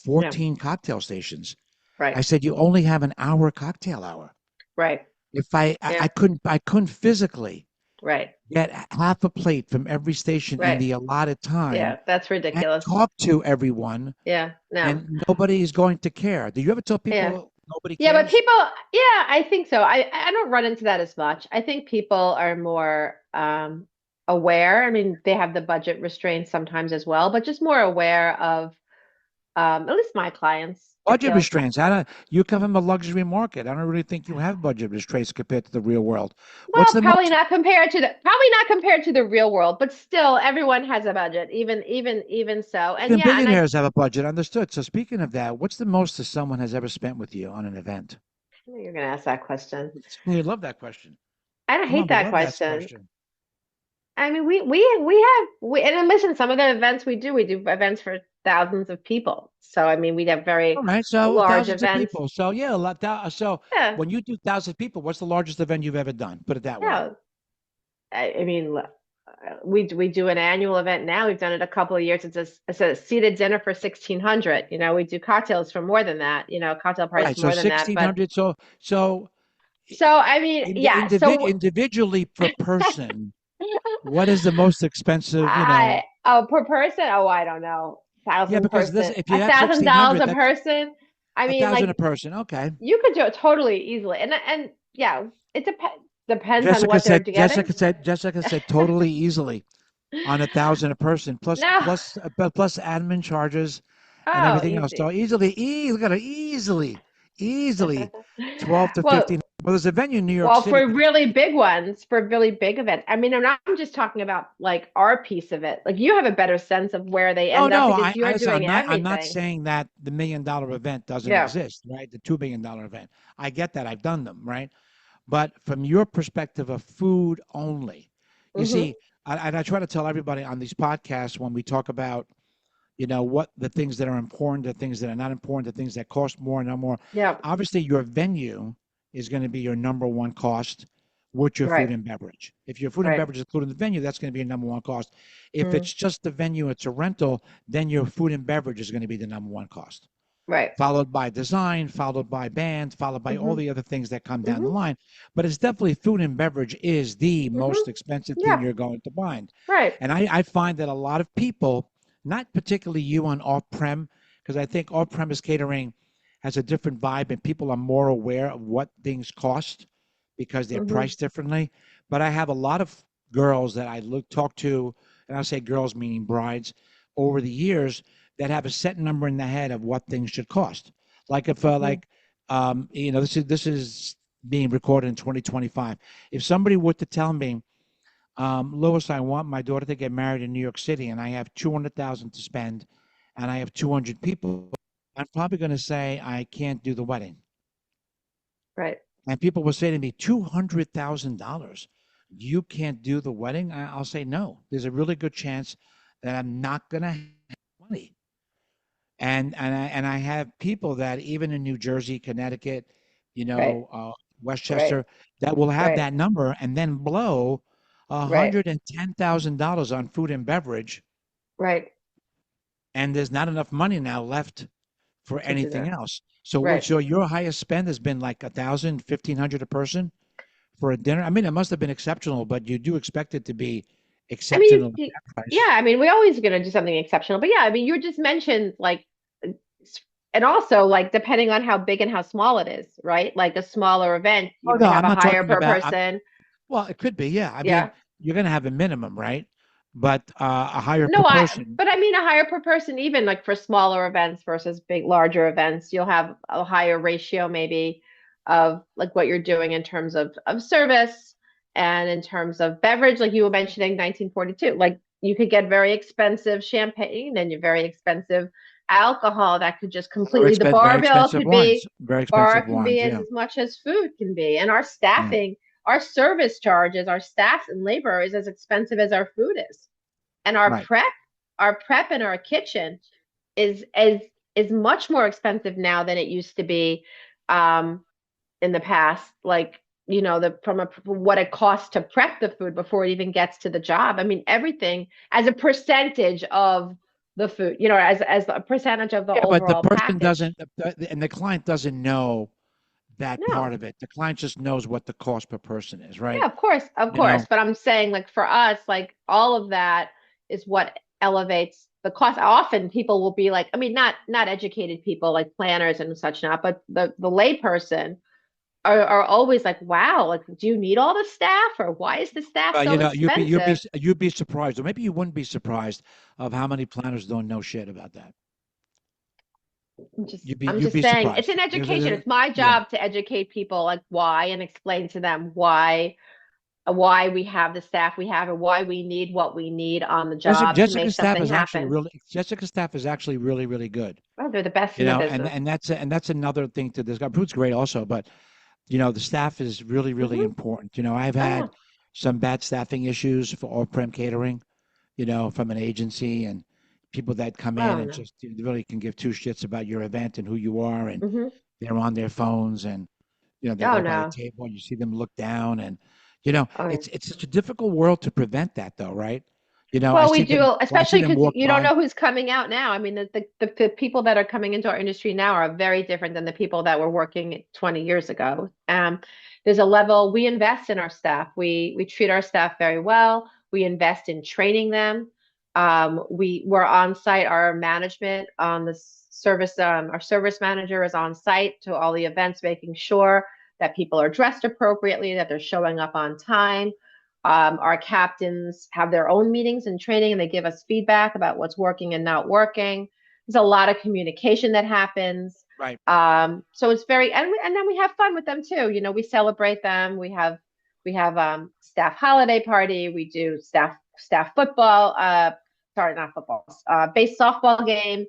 Yeah. 14 cocktail stations. I Right. said, you only have an hour cocktail hour. Right. If Yeah. I couldn't physically Right. get half a plate from every station in Right. the allotted time Yeah. That's and ridiculous. talk to everyone, Yeah. No. and nobody is going to care. Do you ever tell Yeah. people nobody Yeah, but cares? yeah, I think so. I don't run into that as much. I think people are more aware. I mean, they have the budget restraints sometimes as well, but just more aware of at least my clients, I Budget feel. restraints. You come from a luxury market. I don't really think you have budget restraints compared to the real world. What's Well, the most probably not compared to the real world, but still everyone has a budget, even so. And even yeah, and billionaires have a budget? Understood. So speaking of that, what's the most that someone has ever spent with you on an event? I knew you're gonna ask that question. You love that question. I don't Come hate on, we that love that question. question. I mean, and then listen, some of the events we do events for thousands of people. So I mean, we have All very right, so large thousands of events. people. So yeah, so Yeah, when you do thousands of people, what's the largest event you've ever done? Put it that way. yeah. I mean, we do an annual event now. We've done it a couple of years. It's a seated dinner for 1,600. We do cocktails for more than that. Cocktail All parties right, for so more than that. But 1,600. So so I mean, yeah. So individually per person, what is the most expensive? per person. Oh, I don't know. Yeah, Thousand because this, person, if you a have thousand sixteen dollars hundred, a that's person. I a mean, thousand a like person. Okay. you could do it totally easily, and yeah, it depends on what they're getting. Jessica said totally easily on 1,000 a person, No, plus admin charges and oh, everything else. So easy. look at it, easily 12 to Well, 15. Well, there's a venue in New York well, City. for really big ones, for really big events. I mean, I'm just talking about like our piece of it. Like you have a better sense of where they No, end up no, because you're listen, doing I'm not everything. saying that the $1 million event doesn't Yeah. exist, right? The $2 billion event. I get that. I've done them, right? But from your perspective of food only, you Hmm. see, and I try to tell everybody on these podcasts when we talk about, what the things that are important, the things that are not important, the things that cost more and not more. Yeah. Obviously, your venue is going to be your number one cost with your food Right. and beverage. If your food and Right. beverage is included in the venue, that's going to be your number one cost. If Mm. it's just the venue, it's a rental, then your food and beverage is going to be the number one cost, Right. followed by design, followed by band, followed by all Hmm. the other things that come down the Hmm. line. But it's definitely food and beverage is the Hmm. most expensive thing Yeah. you're going to find. Right. And I find that a lot of people, not particularly you on off-prem, because I think off-premise catering has a different vibe and people are more aware of what things cost because they're Hmm. priced differently. But I have a lot of girls that I talk to, and I'll say girls meaning brides, over the years that have a set number in the head of what things should cost. Like if Hmm. this is being recorded in 2025. If somebody were to tell me, Louis, I want my daughter to get married in New York City, and I have 200,000 to spend, and I have 200 people, I'm probably going to say I can't do the wedding. Right. And people will say to me, $200,000, you can't do the wedding? I'll say no. There's a really good chance that I'm not going to have money. And I have people that even in New Jersey, Connecticut, Right. Right. Westchester, that will have Right. that number and then blow Right. $110,000 on food and beverage, Right. and there's not enough money now left for To do anything that. else. So Right. what's your highest spend has been like 1,000, 1,500 a person for a dinner? I mean, it must have been exceptional, but you do expect it to be I mean, exceptional at that yeah, price. I mean, we always going to do something exceptional, but yeah, I mean, you just mentioned like, and also like depending on how big and how small it is, right? Like a smaller event, Oh you no, might have I'm a not higher talking per about. person. Well, it could be, yeah. I mean, Yeah. you're going to have a minimum, right? But a higher per No, person. but I mean a higher per person, even like for smaller events versus larger events, you'll have a higher ratio maybe of like what you're doing in terms of service and in terms of beverage, like you were mentioning 1942. Like you could get very expensive champagne and your very expensive alcohol that could just completely the Very bar bill expensive could wines. be Very bar expensive can be wines. Yeah. as much as food can be. And our Yeah. staffing, our service charges, our staff and labor is as expensive as our food is, and Right. our prep in our kitchen is much more expensive now than it used to be um in the past, like the from what it costs to prep the food before it even gets to the job. I mean, everything as a percentage of the food, as a percentage of the Yeah, but the overall person package. doesn't, and the client doesn't know that part No. of it. The client just knows what the cost per person is, right? Yeah, of You know, course. But I'm saying, like, for us, like, all of that is what elevates the cost. Often people will be like, I mean, not educated people like planners and such not, but the layperson are always like, wow, like, do you need all the staff, or why is the staff so expensive? you'd be surprised, or maybe you wouldn't be surprised of how many planners don't know shit about that. I'm You'd just be saying, it's surprised. an education. It's my Yeah. job to educate people, like, why, and explain to them why we have the staff we have and why we need what we need on the job to make something happen. Jessica's staff is actually really, really good. Oh, they're the best in the business. And that's another thing to discuss. Food's great also, but the staff is really, really Hmm. important. I've Oh yeah. had some bad staffing issues for off-prem catering, from an agency, and people that come in Oh and no. just really can give two shits about your event and who you are, and Hmm. they're on their phones, and they Oh go by a no. table and you see them look down, and Oh, yeah. it's such a difficult world to prevent that, though, right? I Well, we see them do, I see especially them because walk you don't by. know who's coming out now. I mean, the people that are coming into our industry now are very different than the people that were working 20 years ago. There's a level we invest in our staff. We treat our staff very well. We invest in training them. We're on site. Our management on the service, our service manager is on site to all the events, making sure that people are dressed appropriately, that they're showing up on time. Our captains have their own meetings and training, and they give us feedback about what's working and not working. There's a lot of communication that happens. Right. So it's very, and then we have fun with them too. We celebrate them. We have staff holiday party. We do staff football. Sorry, not football. Base softball game.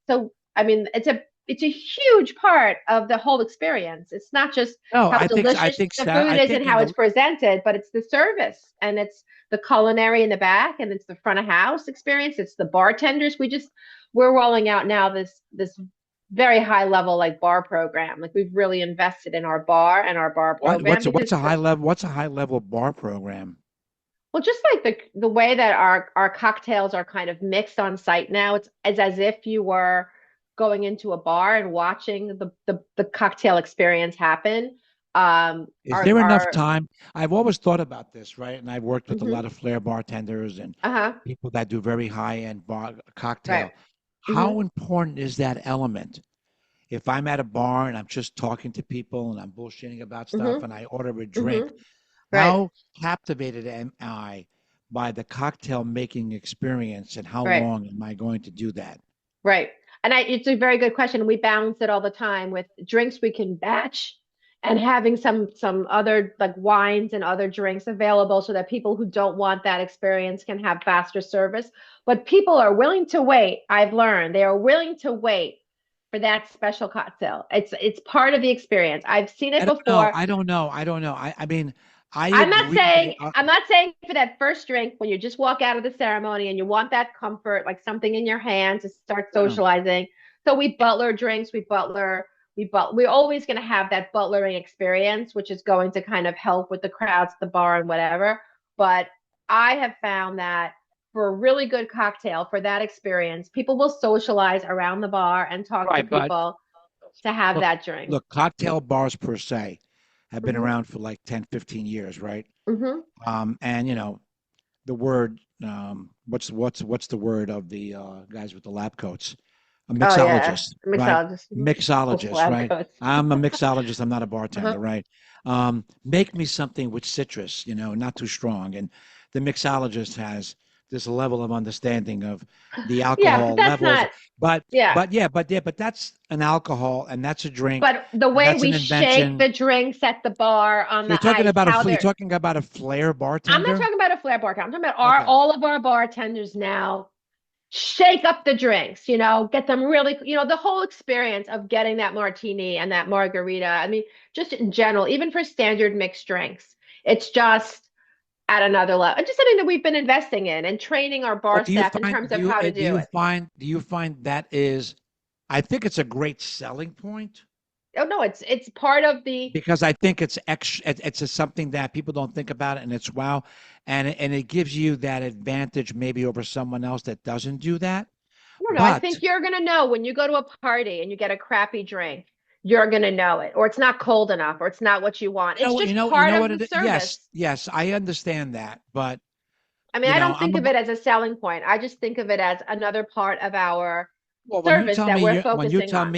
So I mean, it's a huge part of the whole experience. It's not just No, how I delicious think the staff. food I is and think in how the it's presented, but it's the service, and it's the culinary in the back, and it's the front of house experience. It's the bartenders. We're rolling out now this very high level like bar program. Like we've really invested in our bar and our bar program because what's a high level bar program? well, just like the way that our cocktails are kind of mixed on site now, it's as if you were going into a bar and watching the cocktail experience happen. Is there enough Our time? I've always thought about this, right? And I've worked with a hmm. lot of flair bartenders and Uh-huh. people that do very high end bar Right. cocktail. Hmm. How important is that element if I'm at a bar and I'm just talking to people and I'm bullshitting about stuff Hmm. and I order a drink, Hmm. Right. how captivated am I by the cocktail making experience and how Right. long am I going to do that? Right. And it's a very good question. We balance it all the time with drinks we can batch and having some other like wines and other drinks available so that people who don't want that experience can have faster service. But people are willing to wait. I've learned they are willing to wait for that special cocktail. It's part of the experience. I've seen I it don't know. before. I don't know. I don't know. I mean, I I'm not agree that saying I'm not saying for that first drink when you just walk out of the ceremony and you want that comfort, like something in your hand to start no, no. socializing. So we butler drinks, we're always going to have that butlering experience, which is going to kind of help with the crowds at the bar and whatever. But I have found that for a really good cocktail, for that experience, people will socialize around the bar and talk to Right, but people to have look, that drink. look, cocktail bars per se have been Hmm. around for like 10, 15 years, right? Hmm. And the word, what's the word of the guys with the lab coats? A Oh yeah, mixologist, right? mixologist, Mixologist, lab right? coats. I'm a mixologist. I'm not a Uh-huh. bartender, right? Make me something with citrus, not too strong. And the mixologist has this level of understanding of the Yeah, but alcohol that's levels. not, But yeah. but that's an alcohol and that's a drink But the and way that's we an shake invention. the drinks at the bar on So the ice, how you're they're, talking about a flair I'm not bartender? talking about a flair bar. I'm talking about Okay. all of our bartenders now shake up the drinks, get them really, the whole experience of getting that martini and that margarita. I mean, just in general, even for standard mixed drinks, it's just at another level. It's just something that we've been investing in and training our bar But staff in terms of how to do it. do you find that is I think it's a great selling point Oh no, it's part of the. because I think it's something that people don't think about it and it's wow and it gives you that advantage maybe over someone else that doesn't do that. No, I But think you're gonna know when you go to a party and you get a crappy drink, you're gonna know it, or it's not cold enough, or it's not what you want. It's just you part know of what the yes, service. yes, I understand that, but I mean, I don't I'm think a of it as a selling point. I just think of it as another part of our well, service that we're focusing on.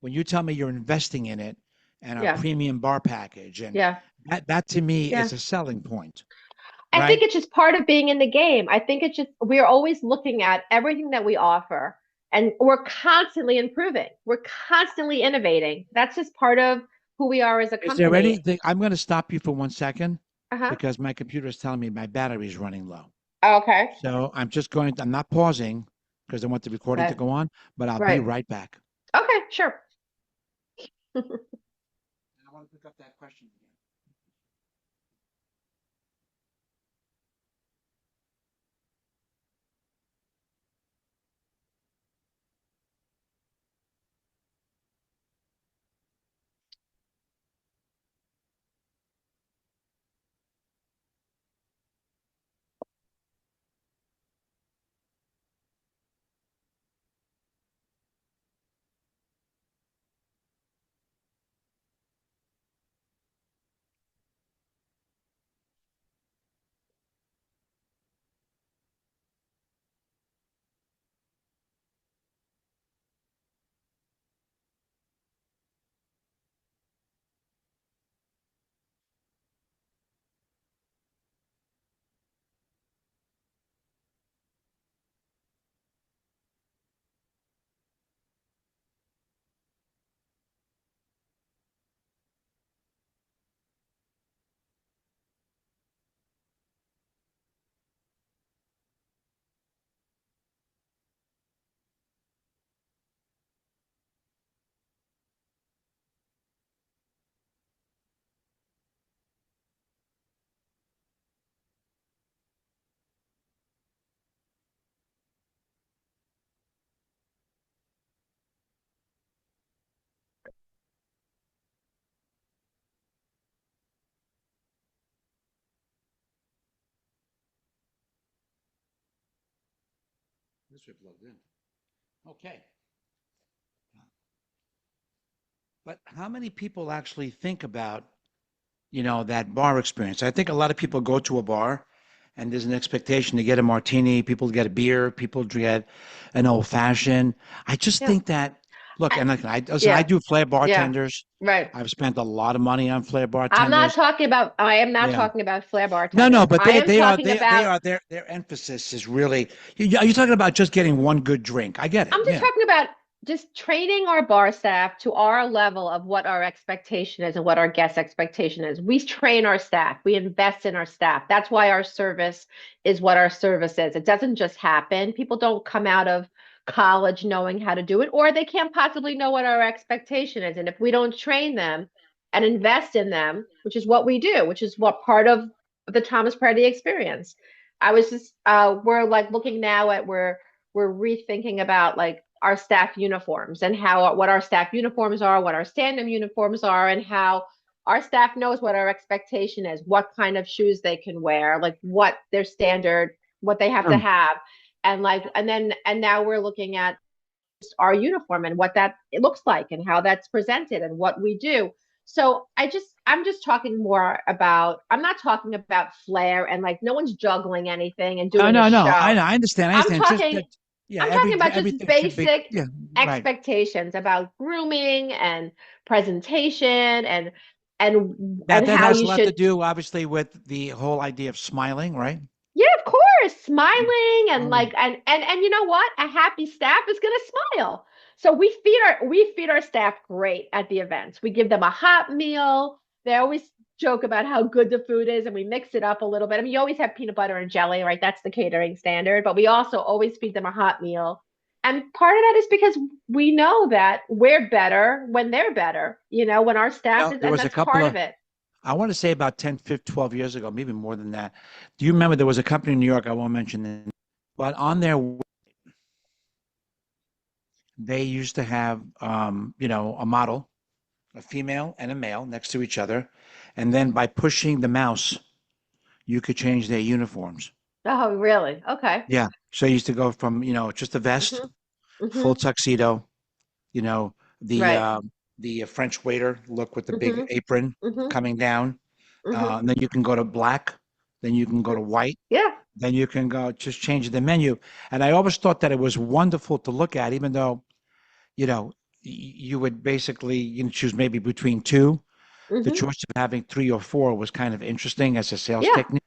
when you tell me you're investing in it and a Yeah, premium bar package, and yeah, that to me yeah. is a selling point, I think right? it's just part of being in the game. I think it's just we're always looking at everything that we offer and we're constantly improving. We're constantly innovating. That's just part of who we are as a Is there company. anything? I'm going to stop you for 1 second Uh-huh. because my computer is telling me my battery is running low. Okay. So I'm not pausing because I want the recording to Okay. go on, but I'll be Right. right back. Okay, sure. And I want to pick up that question again. This is plugged in. Okay. But how many people actually think about, that bar experience? I think a lot of people go to a bar and there's an expectation to get a martini, people get a beer, people get an old fashioned. I just Yeah. think that Look, I- and listen, listen, I yeah, do flair yeah, bartenders. right. I've spent a lot of money on flair I'm not bartenders. talking about, I am not Yeah. talking about flair No, bartenders. but I am talking they about, are their emphasis is really. Are you talking about just getting one good drink? I get it. I'm just Yeah. talking about just training our bar staff to our level of what our expectation is and what our guest expectation is. We train our staff, we invest in our staff. That's why our service is what our service is. It doesn't just happen. People don't come out of college knowing how to do it, or they can't possibly know what our expectation is. And if we don't train them and invest in them, which is what we do, which is what part of the Thomas Preti experience. I was just we're like looking now at where we're rethinking about like our staff uniforms and how what our staff uniforms are, what our stand-up uniforms are, and how our staff knows what our expectation is, what kind of shoes they can wear, like what their standard, what they have to Mm. have, and like and now we're looking at our uniform and what that it looks like and how that's presented and what we do. So I'm just talking more about I'm not talking about flair and like no one's juggling anything and No, doing a no, no. I show. know. I understand. I I'm understand. Just talking that. Yeah. I'm talking about just Everything should be. basic Yeah. Right. expectations about grooming and presentation and That how has a you lot to should, do, obviously, with the whole idea of smiling, right? yeah, of course, Mm. smiling and Mm. like and you know what? A happy staff is going to smile. So we feed our staff great at the events. We give them a hot meal. They always joke about how good the food is and we mix it up a little bit. I mean, you always have peanut butter and jelly, right? That's the catering standard, but we also always feed them a hot meal. And part of that is because we know that we're better when they're better, when our staff is, There and was a that's couple part of, of it. I want to say about 10, 15, 12 years ago, maybe more than that. Do you remember there was a company in New York, I won't mention it, but on their, they used to have, a model, a female and a male next to each other. And then by pushing the mouse, you could change their uniforms. Oh, really? Okay. Yeah. So you used to go from, just a vest, Hmm. full Hmm. tuxedo, you know, the Right. uh, the French waiter look with the big Hmm. apron Hmm. coming down. Hmm. And then you can go to black, then you can go to white, Yeah. then you can go just change the menu. And I always thought that it was wonderful to look at, even though, you know, you would basically choose maybe between two. The Hmm. choice of having three or four was kind of interesting as a sales Yeah. technique.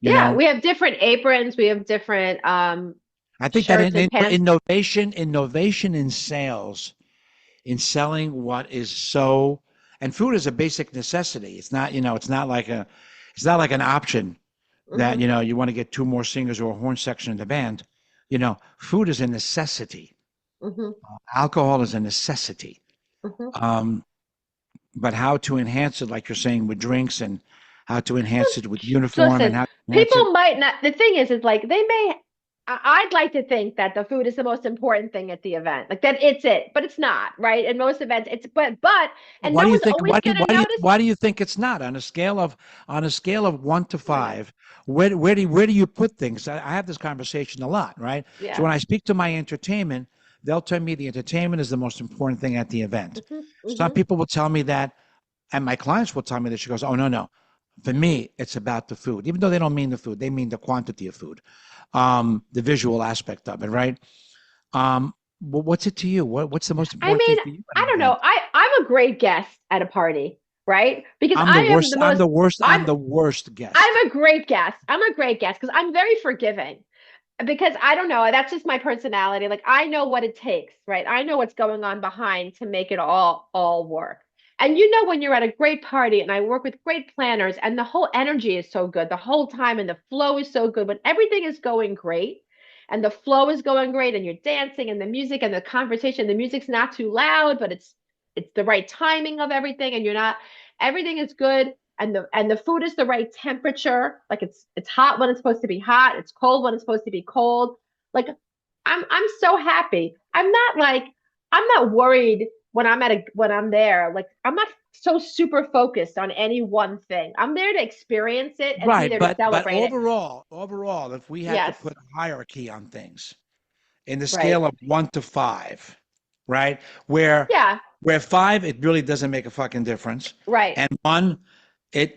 You Yeah. know, We have different aprons. We have different I think that shirts and pants. innovation in sales, in selling what is so, and food is a basic necessity. It's not, it's not like an option that, Hmm. you want to get two more singers or a horn section in the band. Food is a necessity. Hmm. Alcohol is a necessity. Hmm. Um, but how to enhance it, like you're saying, with drinks and how to enhance it with uniform and Listen, how to enhance it. people might not. The thing is like they may. I'd like to think that the food is the most important thing at the event, like that it's it, but it's not, right? In most events, it's and Why no do you one's think? always gonna notice. Why do you think it's not on a scale of 1 to 5? Where do you put things? I have this conversation a lot, right? So Yeah. when I speak to my entertainment, they'll tell me the entertainment is the most important thing at the event. Hmm. Some Hmm. people will tell me that, and my clients will tell me that. She goes, "Oh, no, no. For me, it's about the food. Even though they don't mean the food, they mean the quantity of food, the visual aspect of it, right? What's it to you? What's the most I important thing mean, for you at I an don't know. event?" I'm a great guest at a party, right? Because I'm the I am worst. the I'm most. the worst. I'm I'm the worst guest. I'm a great guest. I'm a great guest because I'm very forgiving. Because I don't know, that's just my personality. Like I know what it takes, right? I know what's going on behind to make it all work. And when you're at a great party and I work with great planners and the whole energy is so good the whole time and the flow is so good when everything is going great and the flow is going great and you're dancing and the music and the conversation, the music's not too loud, but it's the right timing of everything and you're not everything is good and the food is the right temperature. Like it's hot when it's supposed to be hot. It's cold when it's supposed to be cold. Like I'm so happy. I'm not worried when I'm there. Like I'm not so super focused on any one thing. I'm there to experience it and be Right, there to but celebrate it. overall, if we had to Yes. put a hierarchy on things in the Right. scale of 1 to 5, right, where Yeah. where 5 it really doesn't make a fucking difference, Right. and 1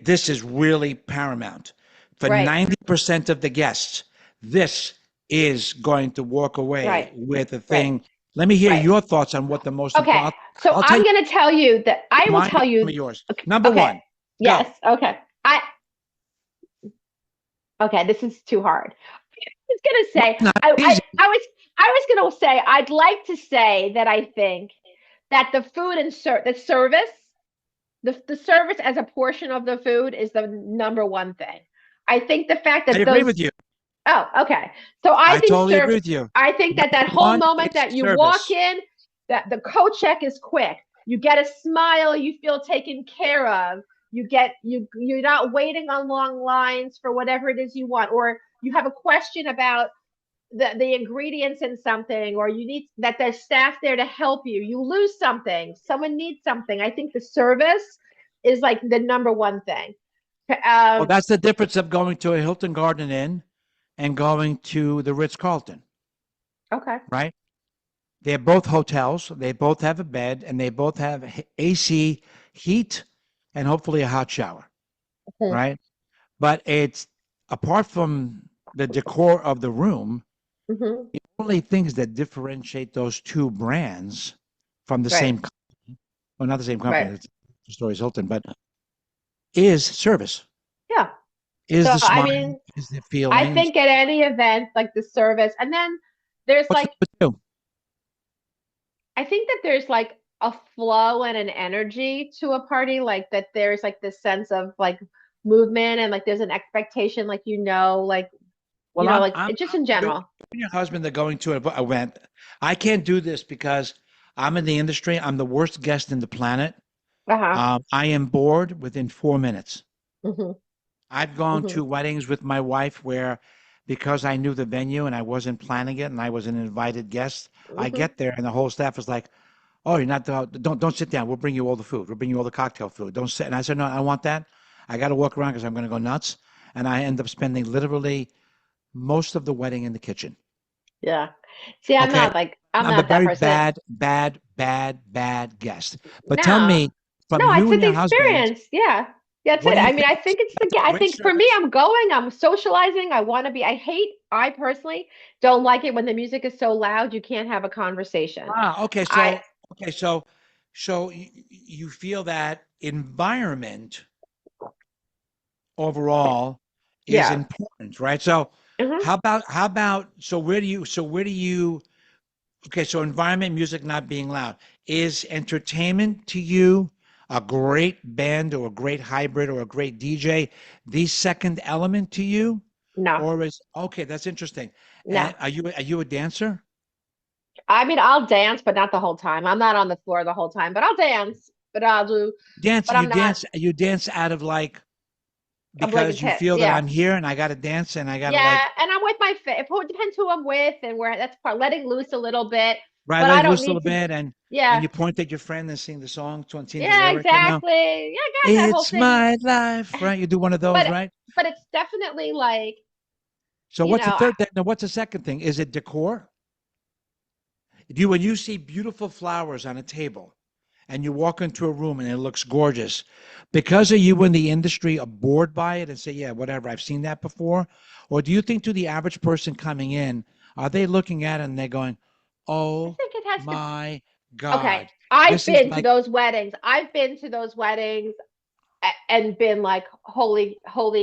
this is really paramount for Right. 90% of the guests. This is going to walk away Right. with a Right. thing Let me hear Right. your thoughts on what the most Okay. important. So I'll tell I'm you going to tell you that I will mine, tell you. yours. Okay. Number Okay. one, go. Yes. Okay. Okay. This is too hard. I was going to No, say, it's not easy. I was going to say, I'd like to say that I think that the food and the service, the service as a portion of the food is the number one thing. I think the fact I that agree those with you. Oh, okay. So I I think totally agree with you. I think that that Number whole one moment is that you walk service. in, that the coat check is quick. You get a smile, you feel taken care of. You're not waiting on long lines for whatever it is you want, or you have a question about the ingredients in something, or you need that there's staff there to help you. You lose something, someone needs something. I think the service is like the number one thing. Well, Um, that's the difference of going to a Hilton Garden Inn and going to the Ritz-Carlton, okay. right? They're both hotels. They both have a bed, and they both have AC, heat, and hopefully a hot shower, Mhm. right? But it's apart from the decor of the room, Mhm. the only things that differentiate those two brands from the Right. same company, well, not the same company, Right. it's the story's Hilton, but is service, Yeah. is So, the I smile, mean, is the I feeling. think at any event, like the service, and then there's What's like, number two? I think that there's like a flow and an energy to a party, like that there's like this sense of like movement and like there's an expectation, like, Well, like it just in you general. and your husband are going to an event. I can't do this because I'm in the industry. I'm the worst guest in the planet. Uh-huh. I am bored within 4 minutes. Hmm. I've gone Hmm. to weddings with my wife where, because I knew the venue and I wasn't planning it and I was an invited guest, I Hmm. get there and the whole staff is like, "Oh, you're not don't sit down. We'll bring you all the food. We'll bring you all the cocktail food. Don't sit." And I said, "No, I want that. I got to walk around because I'm going to go nuts." And I end up spending literally most of the wedding in the kitchen. Yeah. See, Okay. I'm I'm a not that very person. bad guest. But tell No. me, No, from I you said and the your husband, experience. Yeah. That's what it. do you I mean, think? I think it's I Great think for me, service? I'm going, I'm socializing. I personally don't like it when the music is so loud you can't have a conversation. Ah, okay. I, So you feel that environment overall is yeah. important, right? So Hmm. so where do you okay, so environment, music not being loud. Is entertainment to you a great band or a great hybrid or a great DJ the second element to you? No, Or is okay, that's interesting. no. And are you a dancer? I mean, I'll dance, but not the whole time. I'm not on the floor the whole time, but I'll dance, Dance, but I'm not, you dance out of like I'm like because you intense. feel that Yeah. I'm here and I gotta dance and I gotta Yeah. like And I'm with it depends who I'm with and where that's part letting loose a little bit, right, but I let don't loose a little need to, bit and yeah. you point at your friend and sing the song, sing the Yeah, lyric, exactly. Yeah, guys, that whole It's thing. my life, right? You do one of those, But right? but it's definitely like, So you what's the know, third thing? Now, what's the second thing? Is it decor? Do you, when you see beautiful flowers on a table and you walk into a room and it looks gorgeous, because of you in the industry are bored by it and say, yeah, whatever, I've seen that before? Or do you think to the average person coming in, are they looking at it and they're going, I oh think it has to. my Okay, God, I've this is been to like, those weddings. I've been to those weddings and been like, holy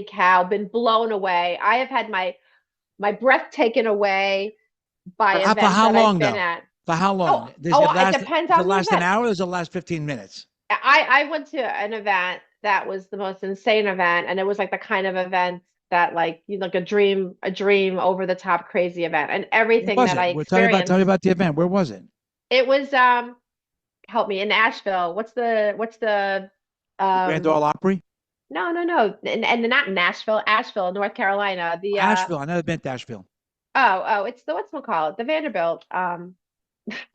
cow, been blown away. I have had my breath taken away by for events how that I've long been though? at. For how Oh, long? oh, it depends Does it on the last an event. hour or does it last 15 minutes? I went to an event that was the most insane event, and it was like the kind of event that like like a dream over the top crazy event, and Where everything was that it? I Well, tell me experienced. about the event. Where was it? It was help me in Nashville. What's the Grand um Ole Opry? no, and not Nashville, Asheville, North Carolina. The Asheville. I never been to Asheville. it's the what's it, the Vanderbilt.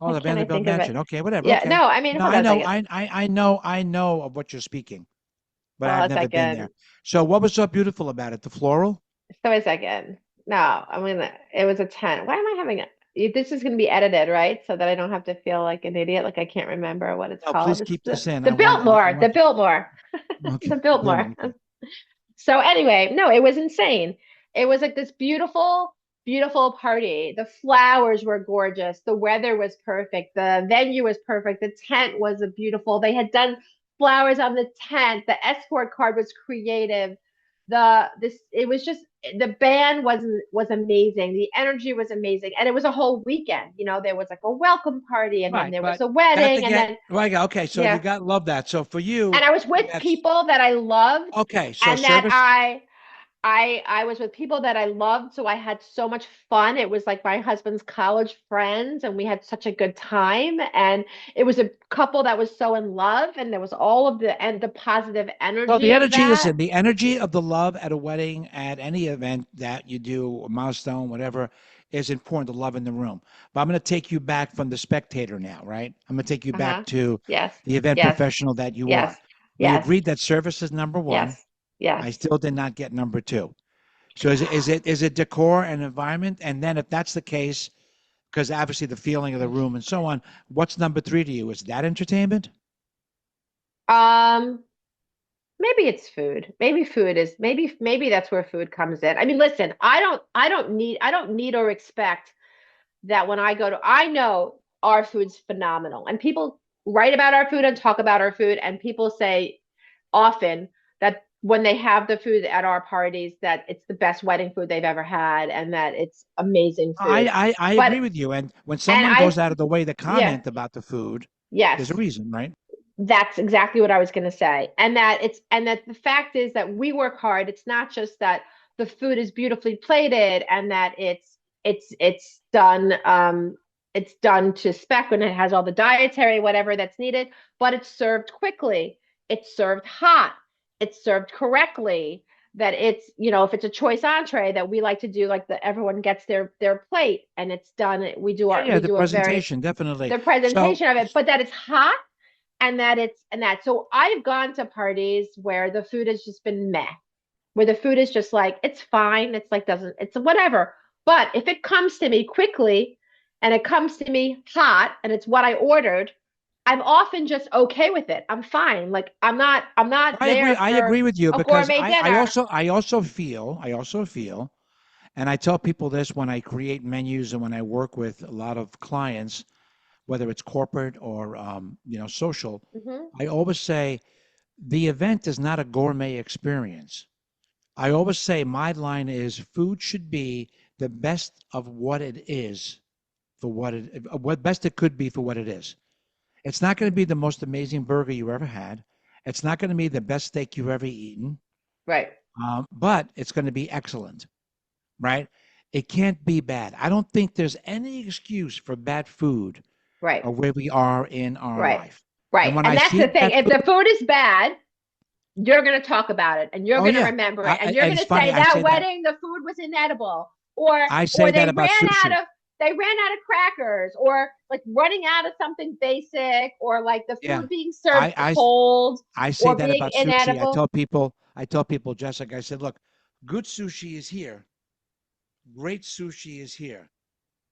Oh, Why the can't I Vanderbilt think of it? Mansion. Okay, whatever. Yeah, Okay. no, I mean, No, hold on I a know. second. I know of what you're speaking, but Hold on I've a never been there. second. So, what was so beautiful about it? The floral? So a second. No, I mean it was a 10. Why am I having it? This is going to be edited, right? So that I don't have to feel like an idiot, like I can't remember what it's No, please called. It's keep this in. the I Biltmore, the want you. Biltmore, Okay. the Bill, Biltmore. okay. So anyway, no, it was insane. It was like this beautiful, beautiful party. The flowers were gorgeous. The weather was perfect. The venue was perfect. The tent was beautiful. They had done flowers on the tent. The escort card was creative. It was just the band was amazing. The energy was amazing. And it was a whole weekend. There was like a welcome party and then Right, there was but a that wedding to and get then right. Okay, so you yeah. got love that. So for you, And I was with that's people that I loved okay. So and that service. I was with people that I loved, so I had so much fun. It was like my husband's college friends, and we had such a good time. And it was a couple that was so in love, and there was all of the positive So energy the of energy, that. listen, the energy of the love at a wedding, at any event that you do, a milestone, whatever, is important. The love in the room. But I'm going to take you back from the spectator now, right? I'm going to take you back Uh-huh. to Yes. the event Yes. professional that you Yes. are. We Yes. agreed that service is number one. Yes. Yes. I still did not get number two. So is it decor and environment? And then if that's the case, because obviously the feeling of the room and so on, what's number three to you? Is that entertainment? Um, maybe it's food. Maybe food is maybe that's where food comes in. I mean, listen, I don't need or expect that when I know our food's phenomenal. And people write about our food and talk about our food. And people say often that when they have the food at our parties, that it's the best wedding food they've ever had and that it's amazing I, food. I But, agree with you. And when and someone goes out of the way to yeah, comment about the food, there's a yes. reason, right? That's exactly what I was going to say. And that the fact is that we work hard. It's not just that the food is beautifully plated and that it's done to spec and it has all the dietary whatever that's needed, but it's served quickly. It's served hot. It's served correctly. That if it's a choice entree that we like to do like everyone gets their plate and it's done. Yeah, yeah, We the do a very presentation, definitely. the So, presentation of it, but that it's hot and that. So I've gone to parties where the food has just been meh, where the food is just like it's fine, it's like doesn't it's whatever. But if it comes to me quickly and it comes to me hot and it's what I ordered, I'm often just okay with it. I'm fine. Like I'm not I agree. there I for agree with you a because gourmet dinner. I also feel, and I tell people this when I create menus and when I work with a lot of clients, whether it's corporate or social. Hmm. I always say the event is not a gourmet experience. I always say my line is food should be the best of what it is for what best it could be for what it is. It's not going to be the most amazing burger you ever had. It's not going to be the best steak you've ever eaten, Right. but it's going to be excellent, right? It can't be bad. I don't think there's any excuse for bad food Right. or where we are in our Right. life. Right. And when And I that's see the thing. bad If food, the food is bad, you're going to talk about it and you're oh going to yeah, remember it and you're and going it's to funny. say I that say that. wedding the food was inedible or I or say that about out sushi. of they ran out of crackers or like running out of something basic or like the Yeah, food being served I I cold I say or that being about sushi. inedible. I tell people, Jessica, I said, look, good sushi is here. Great sushi is here.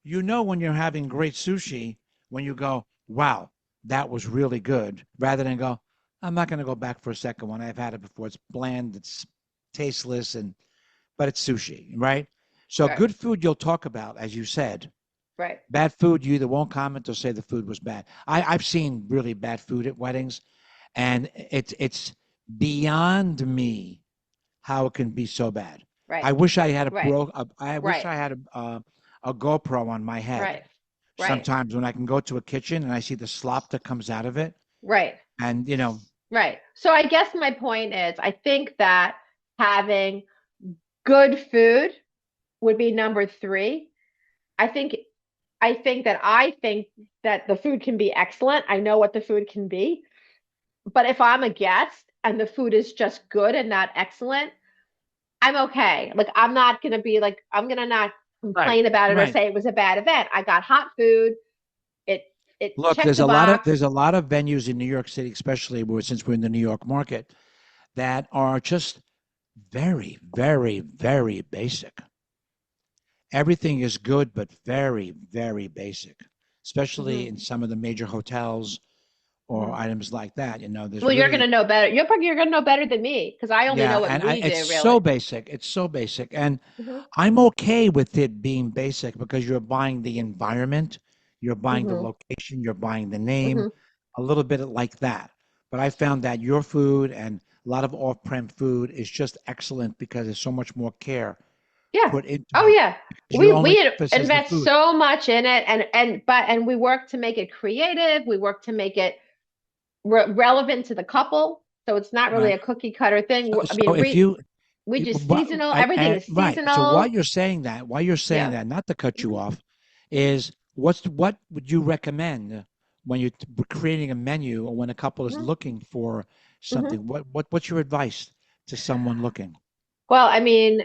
You know when you're having great sushi when you go, wow, that was really good, rather than go, I'm not going to go back for a second one. I've had it before. It's bland, it's tasteless, but it's sushi, right? So Right. good food you'll talk about, as you said. Right. Bad food, you either won't comment or say the food was bad. I've seen really bad food at weddings, and it's beyond me how it can be so bad. Right. I wish I had a Right. pro. I wish Right. I had a GoPro on my head. Right. Right. Sometimes when I can go to a kitchen and I see the slop that comes out of it, Right. and Right. So I guess my point is I think that having good food would be number three. I think I think that the food can be excellent. I know what the food can be. But if I'm a guest and the food is just good and not excellent, I'm okay. Like I'm not gonna be like I'm gonna not right, complain about it or right. say it was a bad event. I got hot food. It it Look, checked there's the a lot of box. there's a lot of venues in New York City, especially since we're in the New York market, that are just very, very, very basic. Everything is good, but very, very basic, especially Hmm. in some of the major hotels or items like that. There's Well, you're going really, to know better. You're going to know better than me because I only know yeah, what and we it's do, so really. basic. It's so basic, and Hmm. I'm okay with it being basic because you're buying the environment, you're buying the Hmm. location, you're buying the name, Hmm. a little bit like that. But I found that your food and a lot of off-prem food is just excellent because there's so much more care Yeah. put into Oh it. yeah. Because We your only we emphasis is the invest food. so much in it, and we work to make it creative. We work to make it relevant to the couple. So it's not really Right. a cookie cutter thing. So, I so mean, if you, we do but, seasonal. Everything is right. So seasonal. while you're saying Yeah. that, not to cut you Mhm. off, is what would you recommend when you're creating a menu or when a couple is Mhm. looking for Mhm. something? What's your advice to someone looking? Well, I mean,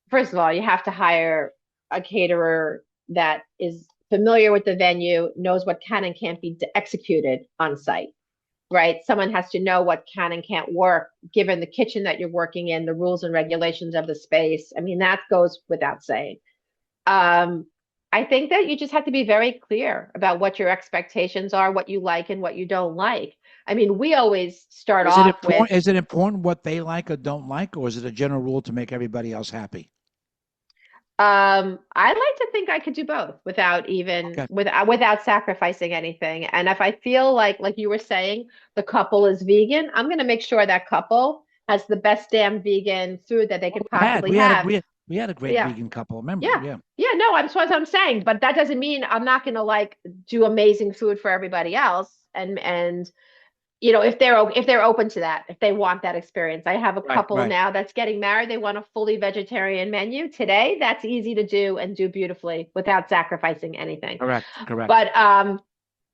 first of all, you have to hire a caterer that is familiar with the venue, knows what can and can't be executed on site, right? Someone has to know what can and can't work given the kitchen that you're working in, the rules and regulations of the space. I mean, that goes without saying. Um, I think that you just have to be very clear about what your expectations are, what you like and what you don't like. I mean, we always start off with, Is it important what they like or don't like, or is it a general rule to make everybody else happy? I like to think I could do both without even Okay. without sacrificing anything. And if I feel like you were saying, the couple is vegan, I'm going to make sure that couple has the best damn vegan food that they Well, could possibly have. we had a great Yeah. vegan couple. Remember? Yeah. Yeah. Yeah, no, I'm that's what I'm saying, but that doesn't mean I'm not going to like do amazing food for everybody else and if they're open to that, if they want that experience. I have a Right. couple Right. now that's getting married. They want a fully vegetarian menu today. That's easy to do and do beautifully without sacrificing anything. Correct. Correct.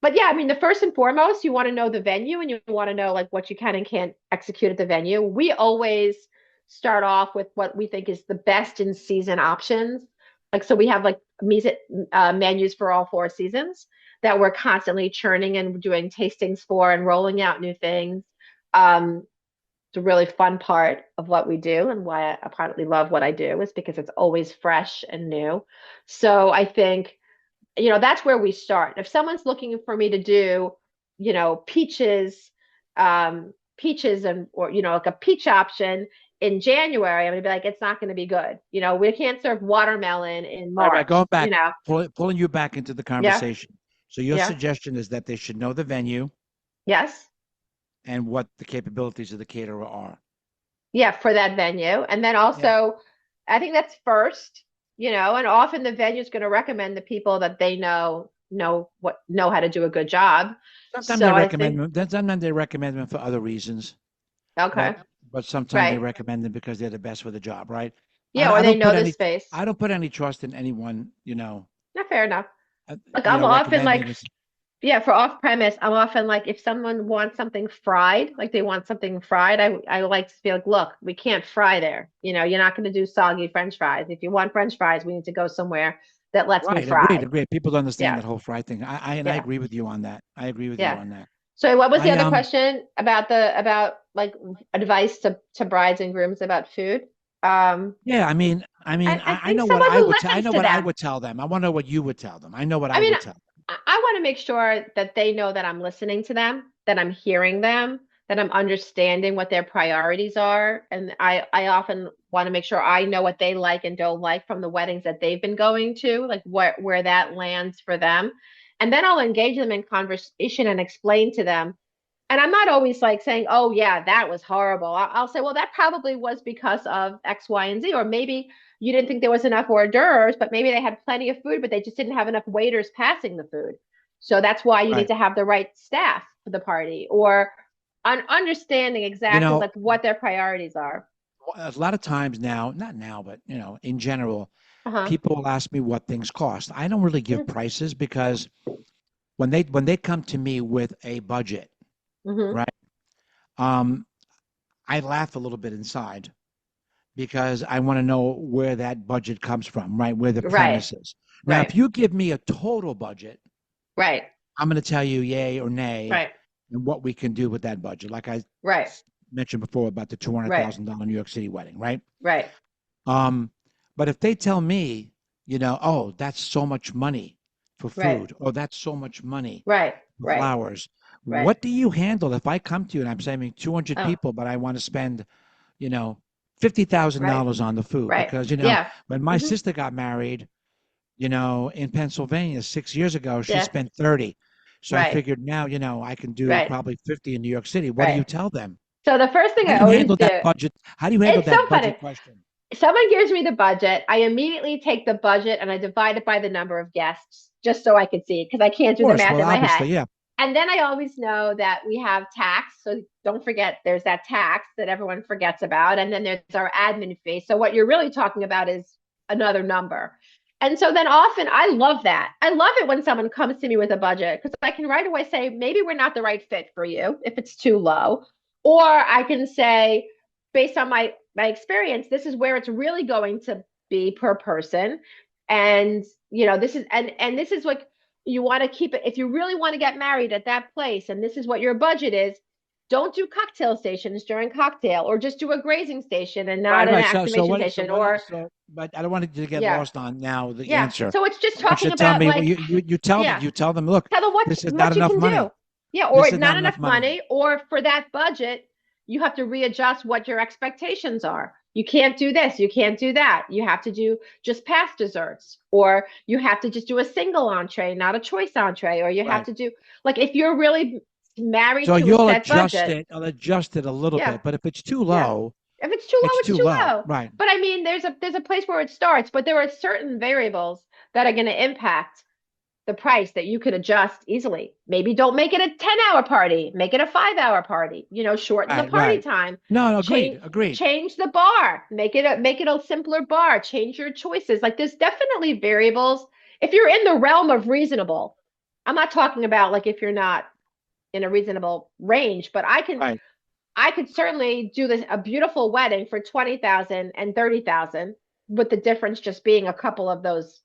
But yeah, I mean, the first and foremost, you want to know the venue and you want to know like what you can and can't execute at the venue. We always start off with what we think is the best in season options. Like, so we have like music menus for all four seasons that we're constantly churning and doing tastings for and rolling out new things. Um, it's a really fun part of what we do and why I partly love what I do is because it's always fresh and new. So I think that's where we start. If someone's looking for me to do, peaches and or like a peach option in January, I'm gonna be like, it's not gonna be good. We can't serve watermelon in Right. Right. March. Going back, pulling you back into the Yeah, conversation. So your yeah, suggestion is that they should know the venue yes, and what the capabilities of the caterer are. yeah, for that venue, and then Yeah. also, I think that's first. And often the venue is going to recommend the people that they know how to do a good job. So I think Sometimes they recommend them for other reasons, but okay, sometimes they right. recommend them because they're the best for the job, right? Yeah, or I they don't put know the any space. I don't put any trust in anyone, Not fair enough. Like I'm often recommending like, this. yeah, for off premise, I'm often like, if someone wants something fried, like they want something fried, I like to be like, look, we can't fry there. You're not going to do soggy French fries. If you want French fries, we need to go somewhere that lets me Right, agreed, fry. agreed. People don't understand Yeah, that whole fry thing. I yeah, agree with you on that. I agree with you yeah. on that. So what was the I other question about like advice to brides and grooms about food? Um, Yeah, I I think know what someone I who would tell. I listens know to what I them. would tell them. I want to know what you would tell them. I know what I I mean, would tell them. I want to make sure that they know that I'm listening to them, that I'm hearing them, that I'm understanding what their priorities are. And I often want to make sure I know what they like and don't like from the weddings that they've been going to, like where that lands for them. And then I'll engage them in conversation and explain to them, and I'm not always like saying, oh, yeah, that was horrible. I'll say, well, that probably was because of X, Y, and Z. Or maybe you didn't think there was enough hors d'oeuvres, but maybe they had plenty of food, but they just didn't have enough waiters passing the food. So that's why you need Right. to have the right staff for the party, or understanding You exactly know, like what their priorities are. a lot of times now, not now, but in general, Uh-huh. people will ask me what things cost. I don't really give prices because when they come to me with a budget, Mm-hmm. right? Um, I laugh a little bit inside because I want to know where that budget comes from, right? Where the Right. premise is. Now, Right. if you give me a total budget, Right. I'm going to tell you yay or nay Right. and what we can do with that budget. Like I Right. mentioned before about the Right. $200,000 New York City wedding, right? Right. Um, but if they tell me, oh, that's so much money for Right. food, or that's so much money Right. for Right. flowers, Right. What do you handle if I come to you and I'm saying 200 Oh, people, but I want to spend, you know, right. $50,000 on the food? Right. Because, Yeah. when my Hmm. sister got married, in Pennsylvania 6 years ago, she Yeah. spent 30. So I Right. figured now, I can do Right. probably 50 in New York City. What do you Right. tell them? So the first thing How I do you always handle that do, budget? How do you handle it's so that funny. budget question? Someone gives me the budget. I immediately take the budget and I divide it by the number of guests just so I can see because I can't Of do the course. math Well, in my head. obviously, yeah. And then I always know that we have tax. So don't forget there's that tax that everyone forgets about. And then there's our admin fee. So what you're really talking about is another number. And so then often I love that. I love it when someone comes to me with a budget because I can right away say, maybe we're not the right fit for you if it's too low. Or I can say, based on my experience, this is where it's really going to be per person. And this is and this is what you want to keep it. If you really want to get married at that place and this is what your budget is, don't do cocktail stations during cocktail, or just do a grazing station and not Right, an right. So activation what? So station. what? Or But I don't want you to get yeah, lost on now the yeah. answer. So it's just I want you talking to tell about me. Well, like, you yeah, tell them. Look, tell them this is not what you enough can money. do. Yeah, or This is not not enough enough money. money, or for that budget, you have to readjust what your expectations are. You can't do this, you can't do that. You have to do just past desserts, or you have to just do a single entree, not a choice entree, or you have Right. to do like if you're really married So to a you'll set adjust budget. it. I'll adjust it a little Yeah, bit. But if it's too yeah. low, If it's too low, it's it's too too low. low. Right. But I mean, there's a place where it starts, but there are certain variables that are going to impact the price that you could adjust easily. Maybe don't make it a 10-hour party, make it a 5-hour party, shorten the Right. party Right. time. No. No. Agreed. Change Agreed. change the bar, make it a simpler bar, change your choices. Like there's definitely variables. If you're in the realm of reasonable, I'm not talking about like if you're not in a reasonable range, but Right. I could certainly do this a beautiful wedding for 20,000 and 30,000, with the difference just being a couple of those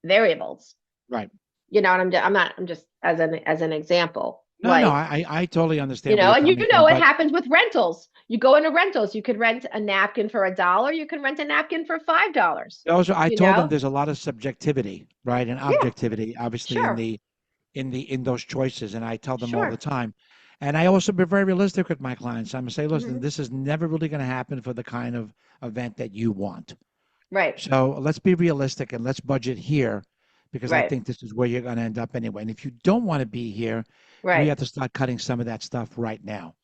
variables. Right. I'm just as an example. No. No. Like, I totally understand where you're and coming from. it But happens with rentals. You go into rentals, you could rent a napkin for $1, you can rent a napkin for $5. also, I You told them know? there's a lot of subjectivity, right, and Yeah, objectivity, obviously, in sure. the in those choices, and I tell them all the Sure. time. And I also be very realistic with my clients. I'm gonna say, listen, Hmm. this is never really going to happen for the kind of event that you want. Right. So let's be realistic and let's budget here because I Right. think this is where you're going to end up anyway. And if you don't want to be here, we Right. have to start cutting some of that stuff right now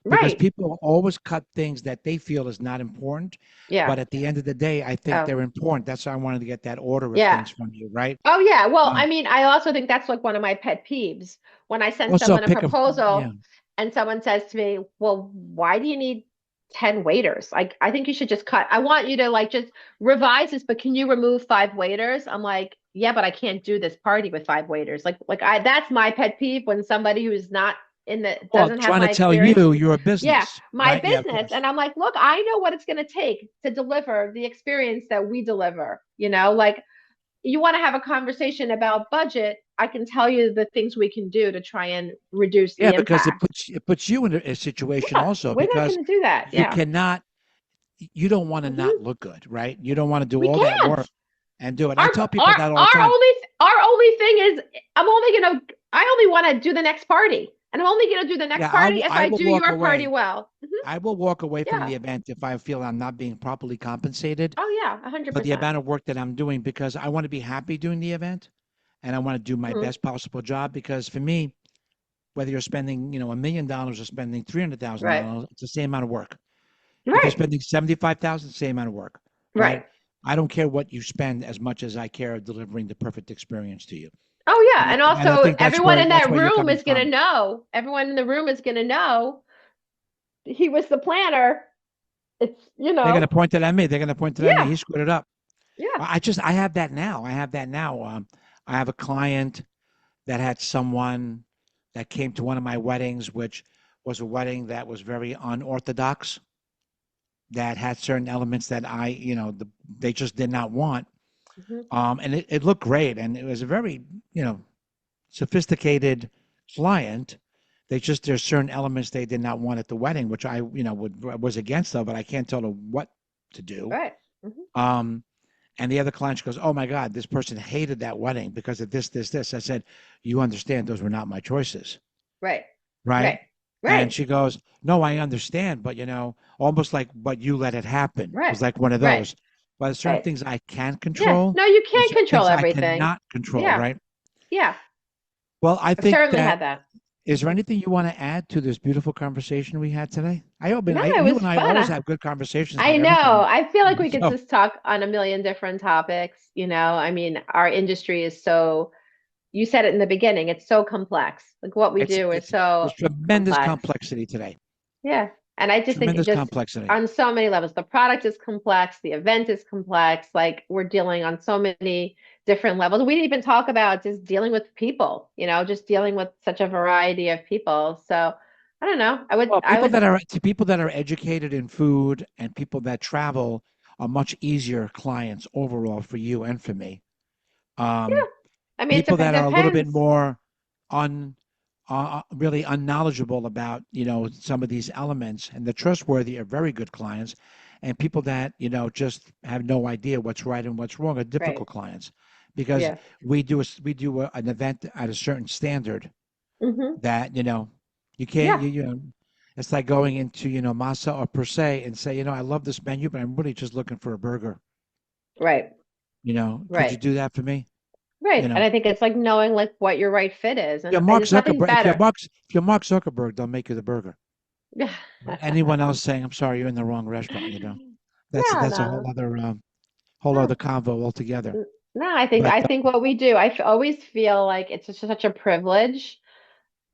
because Right. people always cut things that they feel is not important. Yeah. But at the end of the day, I think Oh, they're important. That's why I wanted to get that order of yeah. things from you, right? Oh, yeah. Well, I Um, mean, I also think that's like one of my pet peeves. When I send also, someone a pick a, yeah. proposal and someone says to me, "Well, why do you need 10 waiters? Like, I think you should just cut. I want you to like just revise this, but can you remove 5 waiters?" I'm like, "Yeah, but I can't do this party with 5 waiters." Like that's my pet peeve when somebody who's not Well, doesn't have trying to my tell experience. you you're a Yeah, business, my right? Yeah, of business. course. And I'm like, look, I know what it's going to take to deliver the experience that we deliver. Like you want to have a conversation about budget, I can tell you the things we can do to try and reduce Yeah, the because impact. it puts you in a situation Yeah, also we're not because going to do that. you Yeah. cannot you don't want to not Hmm. look good, right? You don't want to do We all that can't. work and do it. I Our tell people our that all the our time. only thing is I only want to do the next party. And I'm only going to do the next Yeah, party if I I will do walk your party away. well. I will walk away from Yeah. the event if I feel I'm not being properly compensated Oh yeah, for the 100%. amount of work that I'm doing because I want to be happy doing the event and I want to do my Hmm. best possible job because for me, whether you're spending, $1 million or spending Right. $300,000, it's the same amount of work. If you're Right. spending 75,000, same amount of work, right? Right. I don't care what you spend as much as I care of delivering the perfect experience to you. Oh yeah, And and I also think that's where you're coming from. everyone in the room is going to know he was the planner. It's, They're going to point it at me. They're going to point it at me. yeah, He screwed it up. yeah. I have that now. I have a client that had someone that came to one of my weddings, which was a wedding that was very unorthodox, that had certain elements that they just did not want. Hmm. And it looked great. And it was a very, sophisticated client. There's certain elements they did not want at the wedding, which I, was against of, but I can't tell her what to do. Right. Hmm. Um, and the other client, she goes, "Oh my God, this person hated that wedding because of this, this, this." I said, "You understand those were not my choices." Right. right? Right. And Right. she goes, "No, I understand, but almost like, but you let it happen." It Right. was like one of Right. those. But there's certain Right. things I can Yeah. control. No, you There's can't certain control things I everything. cannot control, Yeah. right? Yeah. Well, I I've think certainly that had that. is there Hmm. anything you want to add to this beautiful conversation we had today? No, it You was and I fun. always have good conversations I about know. everything. I feel like we could So just talk on a million different topics, you know. I mean, our industry is so, you said it in the beginning, it's so complex. Like what we it's do is it's so there's tremendous complex. complexity today. Yeah. And I just think it Tremendous just complexity. on so many levels, the product is complex, the event is complex. Like we're dealing on so many different levels. We didn't even talk about just dealing with people, you know, just dealing with such a variety of people. So I don't know. Well, I would, people that are educated in food and people that travel are much easier clients overall for you and for me. yeah. Um, I mean, People it that are a little bit depends. more un really unknowledgeable about some of these elements, and the trustworthy are very good clients, and people that just have no idea what's right and what's wrong are Right. difficult clients, because Yeah. an event at a certain standard Hmm. that you can't Yeah. it's like going into Masa or Per Se and say, I love this menu, but I'm really just looking for a burger. Right. Could you Right. do that for me? Right. You And know, I think it's like knowing like what your right fit is. if you're And Mark there's nothing Zuckerberg, better. if you're Mark Zuckerberg, they'll make you the burger. Yeah. But anyone else saying, "I'm sorry, you're in the wrong restaurant," No, that's a no, whole no. other convo altogether. No, But I think what we do, always feel like it's just such a privilege.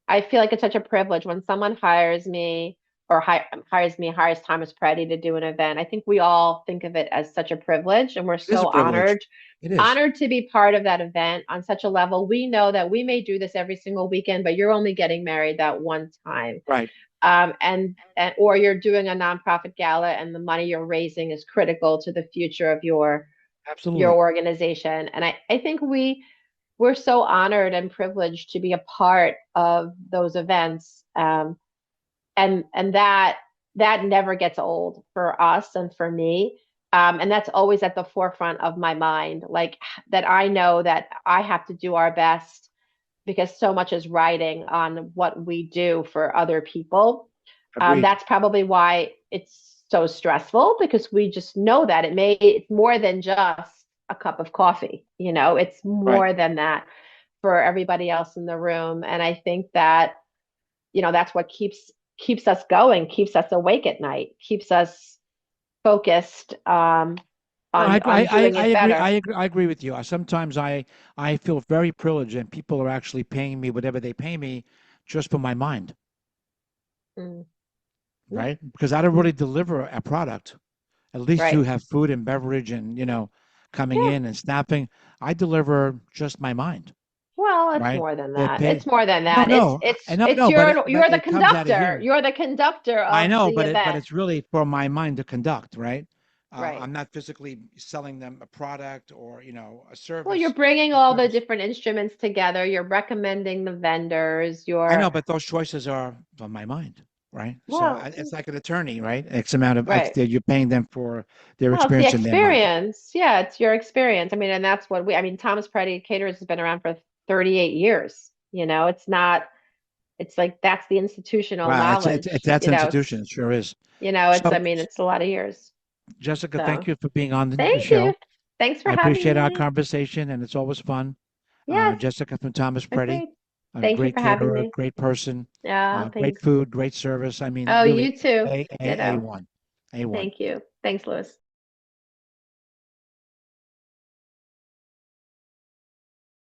I feel like it's such a privilege when someone hires me or hires Thomas Preti to do an event. I think we all think of it as such a privilege, and we're it is a so privilege. It is. honored to be part of that event on such a level. We know that we may do this every single weekend, but you're only getting married that one time. Right. And or you're doing a nonprofit gala and the money you're raising is critical to the future of your Absolutely. organization. And I think we're so honored and privileged to be a part of those events. And that never gets old for us and for me. And that's always at the forefront of my mind, like that I know that I have to do our best because so much is riding on what we do for other people. Agreed. That's probably why it's so stressful because we just know that it's more than just a cup of coffee. You know, it's Right. more than that for everybody else in the room. And I think that, that's what keeps us going, keeps us awake at night, keeps us focused No, on doing I it agree. better. I agree with you. Sometimes I feel very privileged, and people are actually paying me whatever they pay me just for my mind, Mm, mm, right? Because I don't mm. really deliver a product. At least you Right. have food and beverage and coming Yeah. in and snapping. I deliver just my mind, Well, it's right? more than They that. pay. It's more than No, that. no, no, but You're the it comes out of conductor. here. You're the conductor I of know, the but event. it's really for my mind to conduct, right? Right. I'm not physically selling them a product or a Well, you're service. bringing A all the service. different instruments together. You're recommending the vendors. I know, You're, but those choices are on my mind, right? So well, it's like an attorney, right? X amount of right. you're paying them for their Well, it's the experience in their mind. experience. Yeah, it's your experience. I mean, and that's what I mean, Thomas Preti Caterers has been around for 38 years. You know, it's like that's the institutional Wow, knowledge. that's institution. It sure is. I So, mean, it's a lot of years. Jessica, thank So you for being on the thank you. show. Thanks for I having appreciate our me. conversation, and it's always fun. Yes, Jessica from Thomas Preti, agreed. a Thank you great for having caterer, me. great person, Yeah, great thanks. food, great service. I mean, Oh, really you too. A Ditto. one, A one. Thank you. Thanks, Louis.